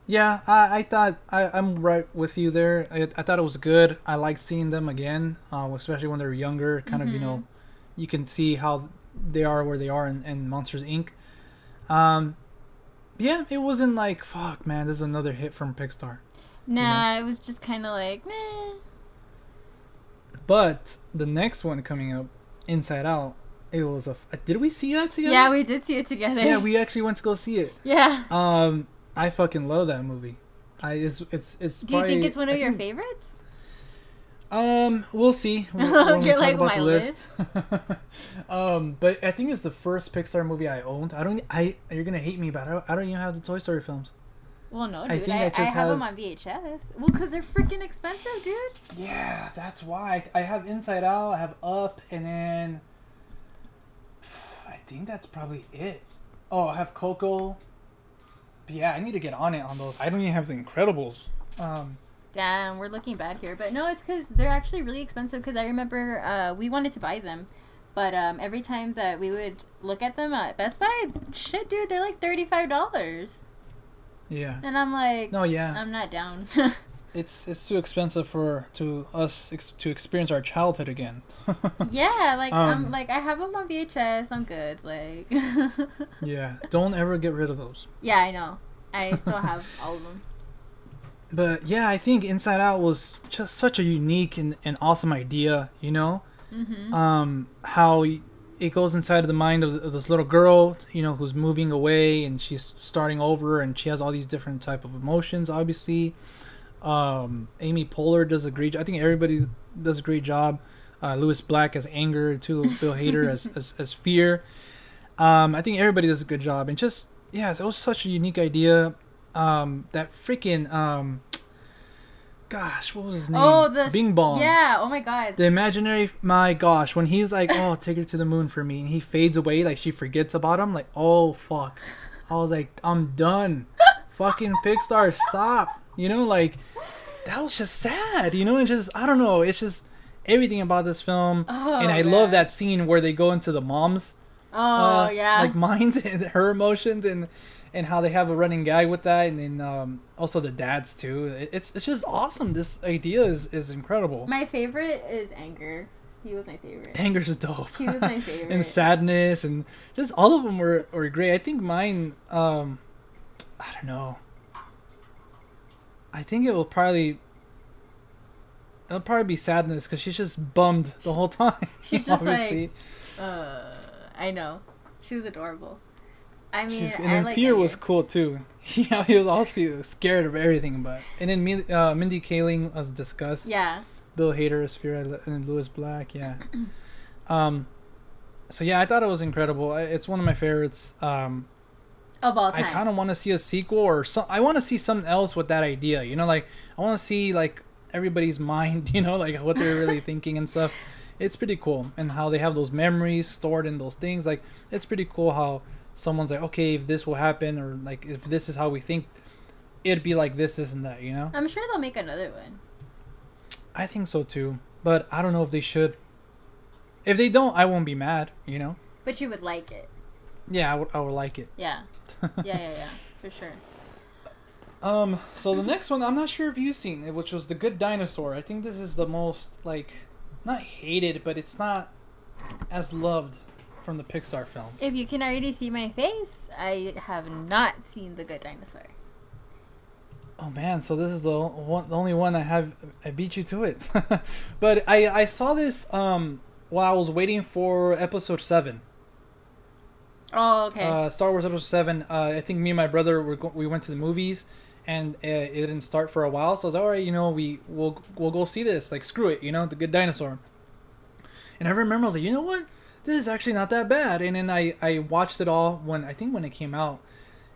Yeah, I thought I'm right with you there. I thought it was good. I like seeing them again, especially when they're younger. Kind of, you know, you can see how they are where they are in Monsters Inc. Yeah, it wasn't like, fuck, man, this is another hit from Pixar. Nah, you know? It was just kind of like, meh. But the next one coming up, Inside Out, it was did we see that together? Yeah, we did see it together. Yeah, we actually went to go see it. Yeah. I fucking love that movie. It's Do you think it's one of your favorites? We'll see. You're like my list. But I think it's the first Pixar movie I owned. You're gonna hate me, but I don't even have the Toy Story films. Well, no, dude. I think I have them on VHS. Well, because they're freaking expensive, dude. Yeah, that's why. I have Inside Out, I have Up, and then I think that's probably it. Oh, I have Coco. But yeah, I need to get on it on those. I don't even have The Incredibles. Damn, we're looking bad here. But no, it's because they're actually really expensive. Because I remember we wanted to buy them. But every time that we would look at them at Best Buy, shit, dude, they're like $35. Yeah. And I'm like, no, yeah, I'm not down. it's too expensive to us to experience our childhood again. Yeah, like I'm like I have them on VHS. I'm good. Like. Yeah, don't ever get rid of those. Yeah, I know. I still have all of them. But yeah, I think Inside Out was just such a unique and awesome idea. You know, how it goes inside of the mind of this little girl, you know, who's moving away and she's starting over, and she has all these different type of emotions. Obviously, Amy Poehler does a great. I think everybody does a great job. Lewis Black as anger too. Bill Hader as fear. I think everybody does a good job, and just yeah, it was such a unique idea. That freaking gosh, what was his name? Oh, the Bing Bong. Yeah. Oh my God. The imaginary. My gosh, when he's like, "Oh, take her to the moon for me," and he fades away, like she forgets about him. Like, oh fuck. I was like, I'm done. Fucking Pixar, stop. You know, like that was just sad. You know, and just I don't know. It's just everything about this film, and I love that scene where they go into the mom's. Oh yeah. Like mind and her emotions and how they have a running gag with that, and then also the dads too. It's just awesome. This idea is incredible. My favorite is Anger. He was my favorite. Anger's dope. He was my favorite. And Sadness, and just all of them were great. I think mine, I don't know. I think it'll probably be Sadness because she's just bummed the whole time. She's just like, I know. She was adorable. I mean, and then Fear was cool too. Yeah, he was also scared of everything, but and then Mindy Kaling was Disgust. Yeah. Bill Hader as Fear, and Lewis Black. Yeah. So yeah, I thought it was incredible. It's one of my favorites. Of all time. I kind of want to see a sequel or I want to see something else with that idea. You know, like I want to see like everybody's mind. You know, like what they're really thinking and stuff. It's pretty cool, and how they have those memories stored in those things. Like it's pretty cool how someone's like, okay, if this will happen, or like if this is how we think, it'd be like this and that. You know. I'm sure they'll make another one. I think so too, but I don't know if they should. If they don't, I won't be mad. But you would like it. Yeah, I would like it. Yeah. Yeah. For sure. So the next one, I'm not sure if you've seen it, which was The Good Dinosaur. I think this is the most, like, not hated, but it's not as loved from the Pixar films. If you can already see my face, I have not seen The Good Dinosaur. Oh man, so this is the only one I beat you to it. But I saw this while I was waiting for episode 7. Oh, okay. Star Wars episode 7. I think me and my brother we went to the movies, and it didn't start for a while. So I was like, all right, we'll go see this. Like, screw it, The Good Dinosaur. And I remember I was like, you know what? This is actually not that bad. And then I watched it all when it came out,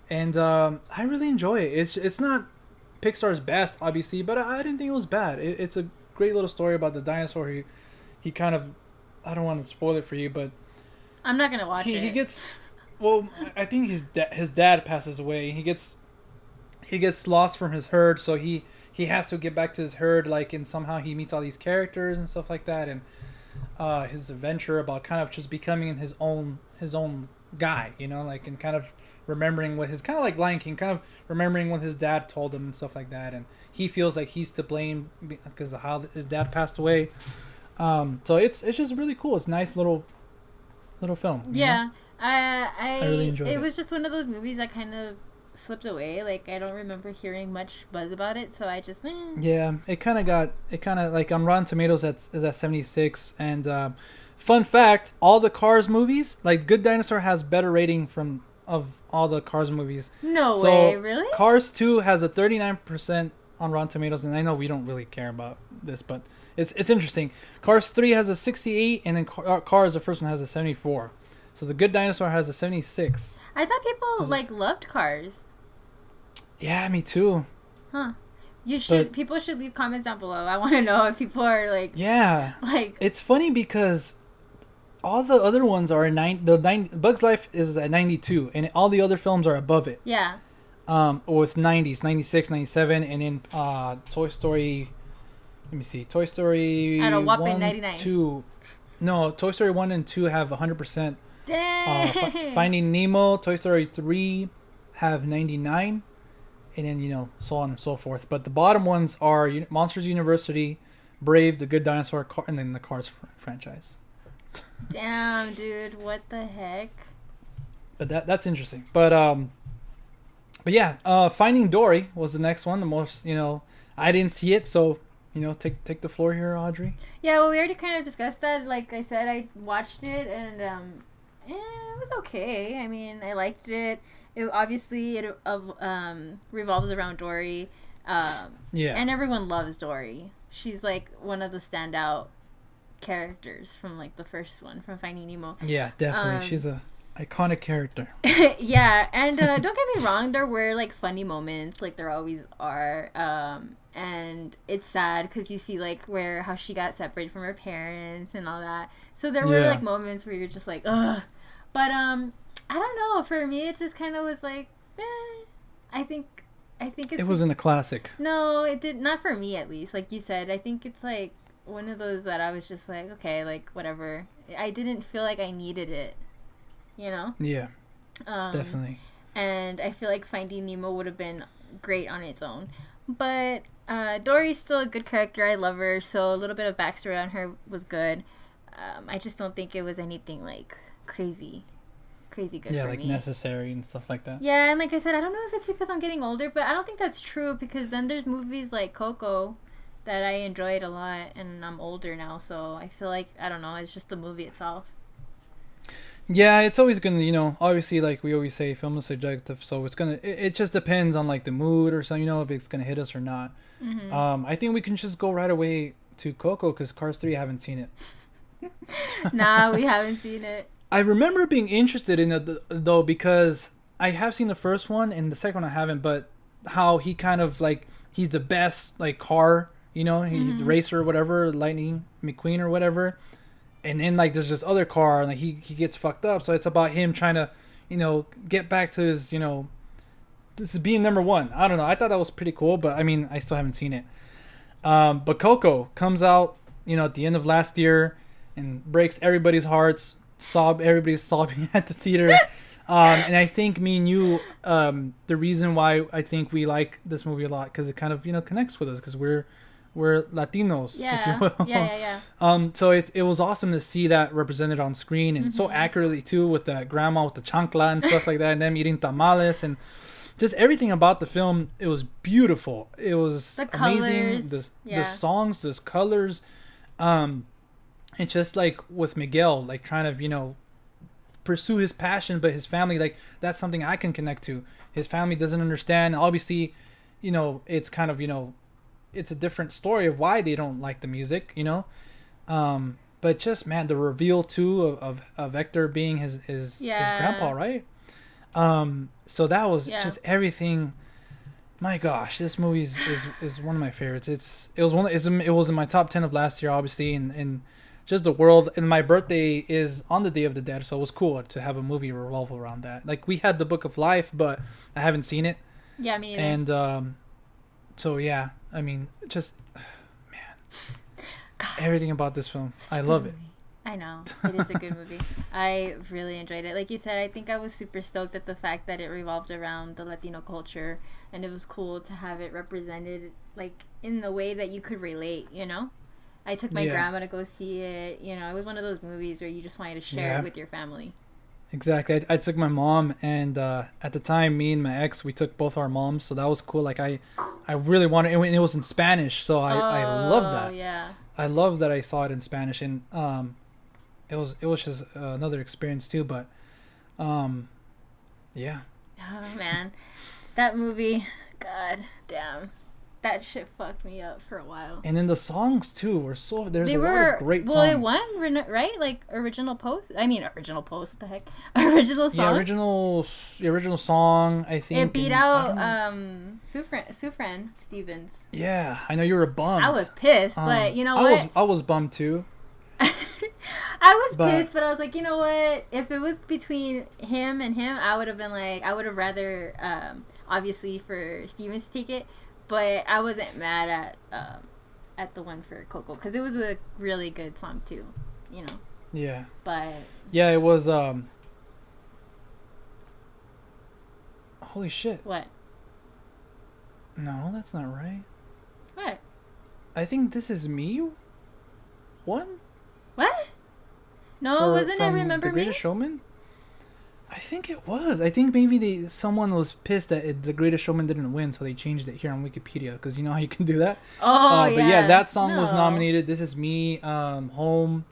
and I really enjoy it. It's not Pixar's best, obviously, but I didn't think it was bad. It's a great little story about the dinosaur. He kind of, I don't want to spoil it for you, but I'm not gonna watch it. He gets, well, I think his dad passes away. He gets lost from his herd, so he has to get back to his herd, like, and somehow he meets all these characters and stuff like that, and his adventure about kind of just becoming his own guy, like, and kind of remembering what his, kind of like Lion King, kind of remembering what his dad told him and stuff like that, and he feels like he's to blame because of how his dad passed away. So it's just really cool. It's a nice little film. Yeah, I really enjoyed it. It was just one of those movies that kind of slipped away. Like, I don't remember hearing much buzz about it, so I just Yeah, it kind of like on Rotten Tomatoes is at 76, and fun fact, all the Cars movies, like, Good Dinosaur has better rating of all the Cars movies. No way, really? Cars 2 has a 39% on Rotten Tomatoes, and I know we don't really care about this, but it's interesting. Cars 3 has a 68, and then Cars, the first one, has a 74. So The Good Dinosaur has a 76. I thought people loved Cars. Yeah, me too. Huh. People should leave comments down below. I want to know if people are like... Yeah. Like... It's funny because all the other ones are Bug's Life is at 92, and all the other films are above it. Yeah. With 90s, 96, 97, and then Toy Story... Let me see. Toy Story... At a whopping 99. 2... No, Toy Story 1 and 2 have 100%. Dang! Finding Nemo, Toy Story 3 have 99. And then, so on and so forth. But the bottom ones are Monsters University, Brave, The Good Dinosaur, and then the Cars franchise. Damn, dude. What the heck? But that's interesting. But yeah, Finding Dory was the next one. The most, I didn't see it, so, take the floor here, Audrey. Yeah, well, we already kind of discussed that. Like I said, I watched it, and it was okay. I mean, I liked it. It revolves around Dory. Yeah. And everyone loves Dory. She's like one of the standout characters from like the first one, from Finding Nemo. Yeah, definitely. She's a iconic character. Yeah, and don't get me wrong, there were like funny moments, like there always are. And it's sad because you see like how she got separated from her parents and all that. So there were like moments where you're just like, ugh. But I don't know. For me, it just kind of was like, I think it wasn't a classic. No, it did not for me, at least. Like you said, I think it's like one of those that I was just like, okay, like whatever. I didn't feel like I needed it, Yeah, definitely. And I feel like Finding Nemo would have been great on its own, but Dory's still a good character. I love her, so a little bit of backstory on her was good. I just don't think it was anything like crazy good for me. Yeah, like necessary and stuff like that. Yeah, and like I said, I don't know if it's because I'm getting older, but I don't think that's true, because then there's movies like Coco that I enjoyed a lot, and I'm older now, so I feel like, I don't know, it's just the movie itself. Yeah, it's always gonna, obviously, like we always say, film is subjective, so it just depends on like the mood or something, if it's gonna hit us or not. Mm-hmm. I think we can just go right away to Coco, because Cars 3, I haven't seen it. Nah, we haven't seen it. I remember being interested in it though, because I have seen the first one and the second one I haven't, but how he kind of like, he's the best like car, he's the racer or whatever, Lightning McQueen or whatever, and then like there's this other car and like he gets fucked up, so it's about him trying to get back to his this is being number one. I don't know, I thought that was pretty cool, but I mean, I still haven't seen it. But Coco comes out, at the end of last year and breaks everybody's hearts. Everybody's sobbing at the theater. And I think me and you, the reason why I think we like this movie a lot, because it kind of connects with us, because we're Latinos, if you will. So it was awesome to see that represented on screen, and so accurately too, with that grandma with the chancla and stuff like that, and them eating tamales, and just everything about the film. It was beautiful. It was amazing. The songs, the colors, and just like with Miguel, like trying to pursue his passion, but his family, like, that's something I can connect to. His family doesn't understand. Obviously, it's kind of it's a different story of why they don't like the music, but just, man, the reveal too of Hector being his grandpa, right? So that was just everything. My gosh, this movie is one of my favorites. It was in my top 10 of last year, obviously, and just the world. And my birthday is on the Day of the Dead, so it was cool to have a movie revolve around that. Like, we had the Book of Life, but I haven't seen it. Yeah, me either. And so yeah, I mean, just, man, God, everything about this film, I love it. I know, it is a good movie. I really enjoyed it. Like you said, I think I was super stoked at the fact that it revolved around the Latino culture, and it was cool to have it represented, like, in the way that you could relate, I took my grandma to go see it. It was one of those movies where you just wanted to share it with your family. Exactly. I took my mom, and at the time, me and my ex, we took both our moms, so that was cool. Like, I really wanted, and it was in Spanish, so I love that. Yeah. I love that I saw it in Spanish, and it was just another experience too. But yeah. Oh man, that movie, god damn. That shit fucked me up for a while. And then the songs too were lot of great songs. Well, it won, right? Like original post. Original post. What the heck? Original song. Yeah, original song. I think it beat out Sufran Stevens. Yeah, I know you were bummed. I was pissed, but you know what? I was bummed too. I was pissed, but I was like, you know what? If it was between him and him, I would have been like, I would have rather, obviously, for Stevens to take it. But I wasn't mad at the one for Coco, because it was a really good song too, Yeah. But yeah, it was. Holy shit! What? No, that's not right. What? I think This Is Me. One. What? No, wasn't it Remember The Me? Greatest Showman? I think it was. I think maybe someone was pissed that The Greatest Showman didn't win, so they changed it here on Wikipedia, because you know how you can do that. Oh, yeah. But yeah, that song was nominated. This Is Me, Home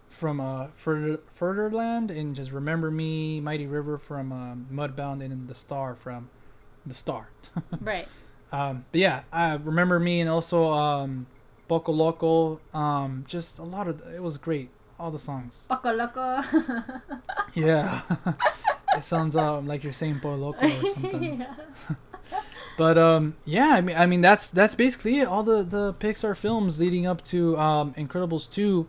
from Furtherland, and just Remember Me, Mighty River from Mudbound, and then The Star from The Star. Right. But yeah, Remember Me, and also Poco Loco. Just a lot of it was great. All the songs. Poco Loco. Yeah. It sounds like you're saying Poco Loco or something. Yeah. But yeah, I mean that's basically it. All the Pixar films leading up to Incredibles 2.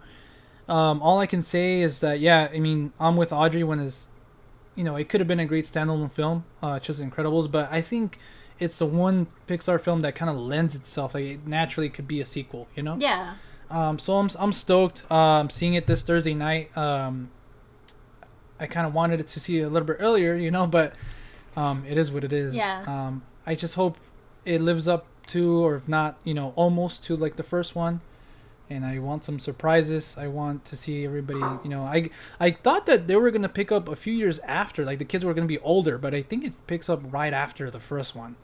All I can say is that, yeah, I mean, I'm with Audrey when it could have been a great standalone film, just Incredibles, but I think it's the one Pixar film that kind of lends itself, like it naturally could be a sequel, Yeah. So I'm stoked seeing it this Thursday night. I kind of wanted to see it a little bit earlier, but it is what it is. Yeah. I just hope it lives up to, or if not, almost to like the first one. And I want some surprises. I want to see everybody, I thought that they were going to pick up a few years after, like the kids were going to be older, but I think it picks up right after the first one.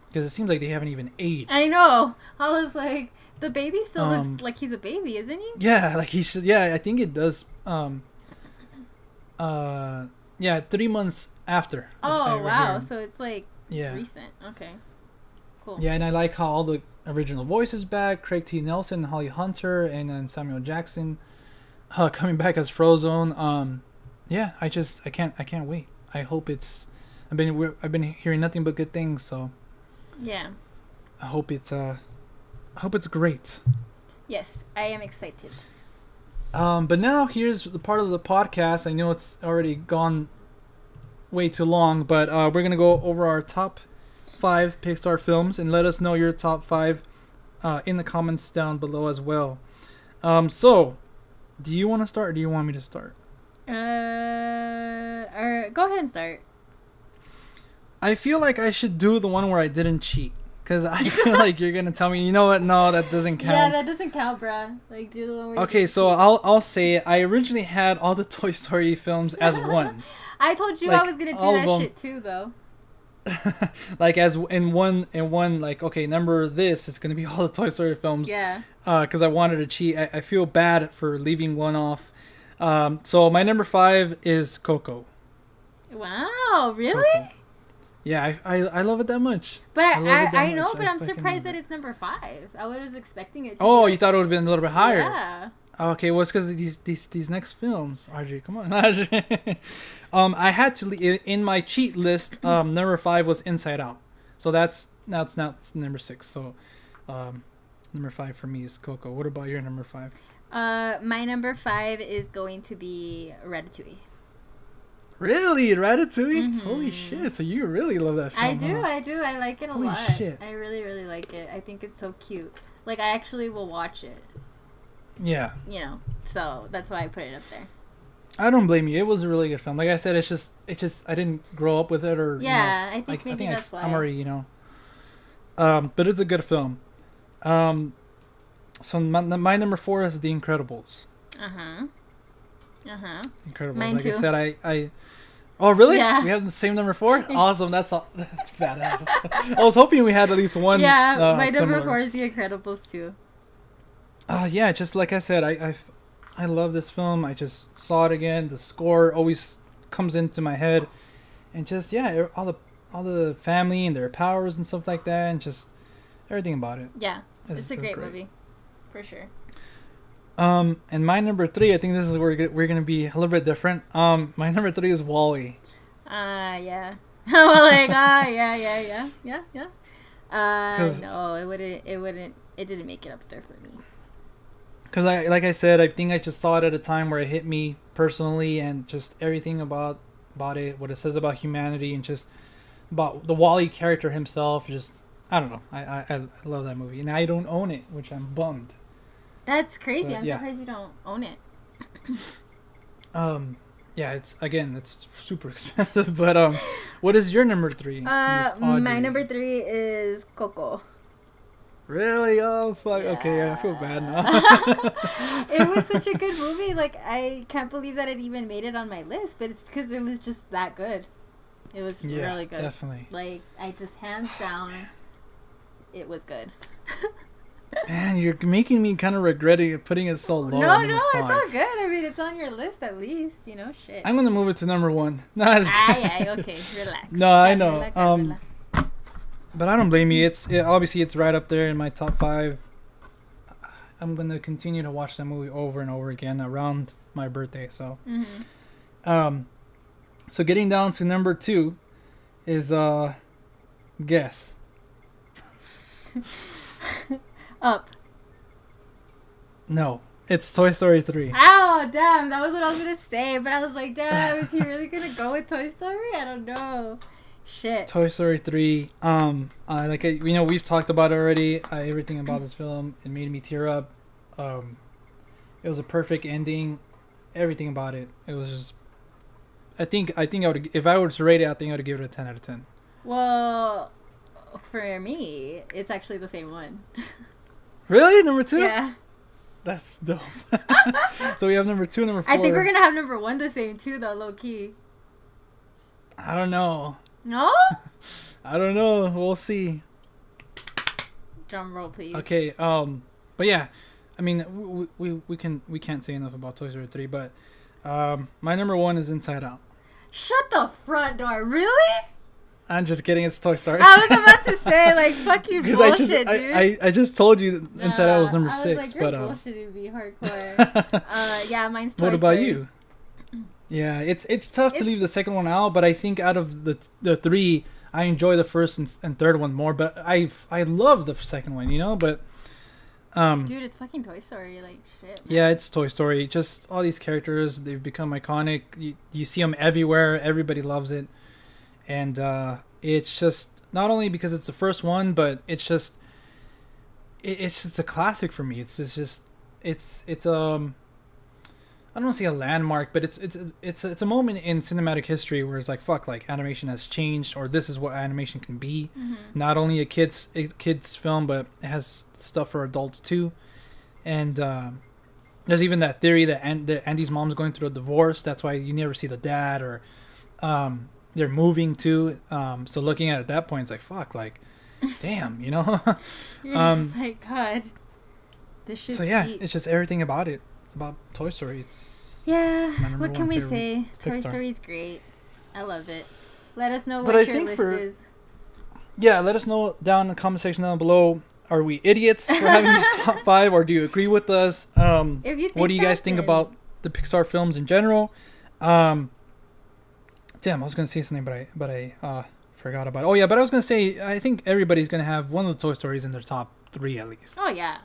Because it seems like they haven't even aged. I know. I was like, the baby still looks like he's a baby, isn't he? Yeah, like he should. Yeah, I think it does. 3 months after. Oh, wow. So it's like recent. Okay. Cool. Yeah, and I like how all the original voices back. Craig T. Nelson, Holly Hunter, and then Samuel Jackson coming back as Frozone. Yeah, I can't wait. I hope it's. I've been hearing nothing but good things, so. Yeah. I hope it's great. Yes, I am excited. But now here's the part of the podcast. I know it's already gone way too long, but we're gonna go over our top 5 Pixar films and let us know your top 5 in the comments down below as well. So, do you want to start or do you want me to start? Or go ahead and start. I feel like I should do the one where I didn't cheat. Because I feel like you're going to tell me, you know what? No, that doesn't count. Yeah, that doesn't count, bruh. Like, do the one where okay, so I'll say it. I originally had all the Toy Story films as one. I told you like, I was going to do that shit too, though. Like, as in one, like, okay, number this is going to be all the Toy Story films. Yeah. Because I wanted to cheat. I feel bad for leaving one off. So my number 5 is Coco. Wow, really? Coco. Yeah, I love it that much. But I know, but I'm surprised that it's number 5. I was expecting it to Oh, be you thought it would have been a little bit higher? Yeah. Okay, well, it's because these next films, Audrey, come on. I had to in my cheat list. Number 5 was Inside Out, so that's number 6. So, number 5 for me is Coco. What about your number 5? My number 5 is going to be Ratatouille. Really, Ratatouille? Mm-hmm. Holy shit! So you really love that film? I do. Huh? I do. I like it a Holy lot. Shit. I really, really like it. I think it's so cute. Like, I actually will watch it. Yeah. You know, so that's why I put it up there. I don't blame you. It was a really good film. Like I said, it's just I didn't grow up with it, or yeah. You know, I think that's why. I'm already, you know. But it's a good film. So my number 4 is The Incredibles. Incredibles. Mine like too. I said, I. Oh really? Yeah. We have the same number 4. Awesome. That's badass. I was hoping we had at least one. Yeah, my similar. number 4 is The Incredibles too. Yeah, just like I said, I love this film. I just saw it again. The score always comes into my head, and just all the family and their powers and stuff like that, and just everything about it. Yeah, it's a great movie, for sure. And my number 3, I think this is where we're gonna be a little bit different. My number 3 is WALL-E. Yeah. Yeah. No, it didn't make it up there for me. Because like I said, I think I just saw it at a time where it hit me personally, and just everything about it, what it says about humanity, and just about the WALL-E character himself. Just, I don't know. I love that movie, and I don't own it, which I'm bummed. That's crazy. But, I'm surprised you don't own it. Yeah, it's super expensive. But what is your number 3? My number 3 is Coco. Really? Oh fuck. Yeah. Okay, I feel bad now. It was such a good movie. Like, I can't believe that it even made it on my list, but it's because it was just that good. It was really good. Definitely. Like, I just hands down, it was good. Man, you're making me kind of regretting putting it so low. No, it's all good. I mean, it's on your list at least. You know, shit. I'm gonna move it to number 1. No, okay, relax. No, I know. Relax. But I don't blame you. Obviously it's right up there in my top 5. I'm gonna continue to watch that movie over and over again around my birthday. So, so getting down to number 2 is guess. Up. No, it's Toy Story 3. Ow, damn, that was what I was gonna say, but I was like, damn, is he really gonna go with Toy Story? I don't know. Shit. Toy Story 3. We've talked about it already. Everything about this film, it made me tear up. It was a perfect ending. Everything about it. It was just. I think I would, if I were to rate it, I think I would give it a 10 out of 10. Well, for me, it's actually the same one. Really, number 2? Yeah. That's dope. So we have number 2, number 4. I think we're gonna have number 1 the same too, though, low key. I don't know. No? I don't know. We'll see. Drum roll, please. Okay. But yeah, I mean, we can't say enough about Toy Story 3. But my number 1 is Inside Out. Shut the front door. Really? I'm just kidding. It's Toy Story. I was about to say, like, fucking bullshit, dude. I just told you Inside Out was number 6. I was like, you're bullshitting me hardcore. Yeah, mine's Toy Story. What about you? Yeah, it's tough to leave the second one out, but I think out of the 3, I enjoy the first and third one more. But I love the second one, you know. But dude, it's fucking Toy Story, like shit. Yeah, it's Toy Story. Just all these characters, they've become iconic. You see them everywhere. Everybody loves it, and it's just not only because it's the first one, but it's just it's just a classic for me. It's I don't want to say a landmark, but it's a moment in cinematic history where it's like, fuck, like animation has changed, or this is what animation can be. Not only a kids film, but it has stuff for adults too. And there's even that theory that Andy's mom's going through a divorce. That's why you never see the dad, or they're moving too. So looking at it at that point, it's like, fuck, like, damn, you know. You're just like, God, this shit's so yeah, deep. it's just everything about it. About Toy Story, it's what can we say? Pixar. Toy Story's great. I love it. Let us know But what I your think list is. Yeah, let us know down in the comment section down below. Are we idiots for having this top 5, or do you agree with us? If you think what do you guys think about the Pixar films in general? Damn, I was gonna say something, but I forgot about it. Oh yeah, but I was gonna say I think everybody's gonna have one of the Toy Stories in their top 3 at least. Oh yeah.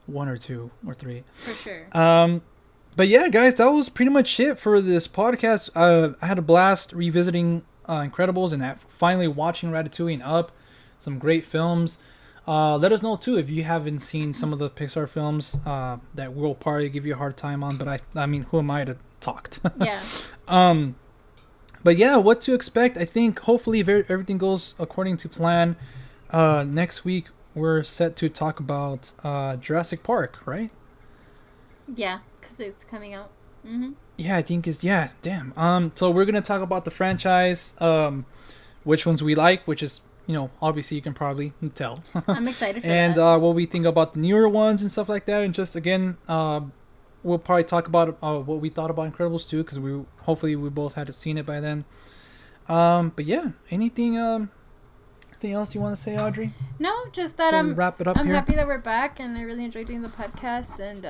1 or 2 or 3. For sure. But yeah, guys, that was pretty much it for this podcast. I had a blast revisiting Incredibles and finally watching Ratatouille and Up. Some great films. Let us know too if you haven't seen some of the Pixar films that we'll probably give you a hard time on. But I mean, who am I to talk? Yeah. But yeah, what to expect? I think hopefully if everything goes according to plan, next week we're set to talk about Jurassic Park, right? Yeah, because it's coming out. Yeah, I think damn. So we're gonna talk about the franchise, which ones we like, which is, you know, obviously you can probably tell. I'm excited for and that. what we think about the newer ones and stuff like that, and just again, we'll probably talk about what we thought about Incredibles 2, because hopefully we both had seen it by then. But yeah, anything else you want to say, Audrey? No, just that I'm wrap it up I'm here. happy that we're back, and I really enjoyed doing the podcast, and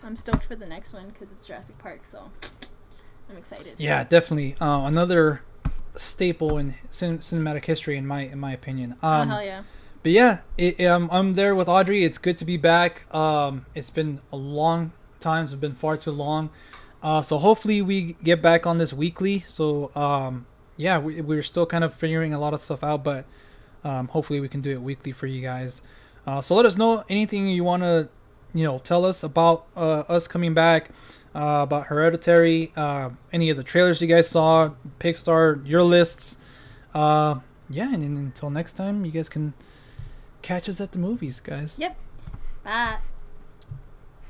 I'm stoked for the next one because it's Jurassic Park, so I'm excited. Yeah, definitely. Another staple in cinematic history, in my opinion. Hell yeah. But yeah, I'm there with Audrey. It's good to be back. It's been a long time. It's been far too long. So hopefully we get back on this weekly. So yeah, we're still kind of figuring a lot of stuff out, but hopefully we can do it weekly for you guys. So let us know anything you want to, you know, tell us about us coming back, about Hereditary, any of the trailers you guys saw, Pixar, your lists. Yeah, and until next time, you guys can catch us at the movies, guys. Yep. Bye.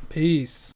Peace.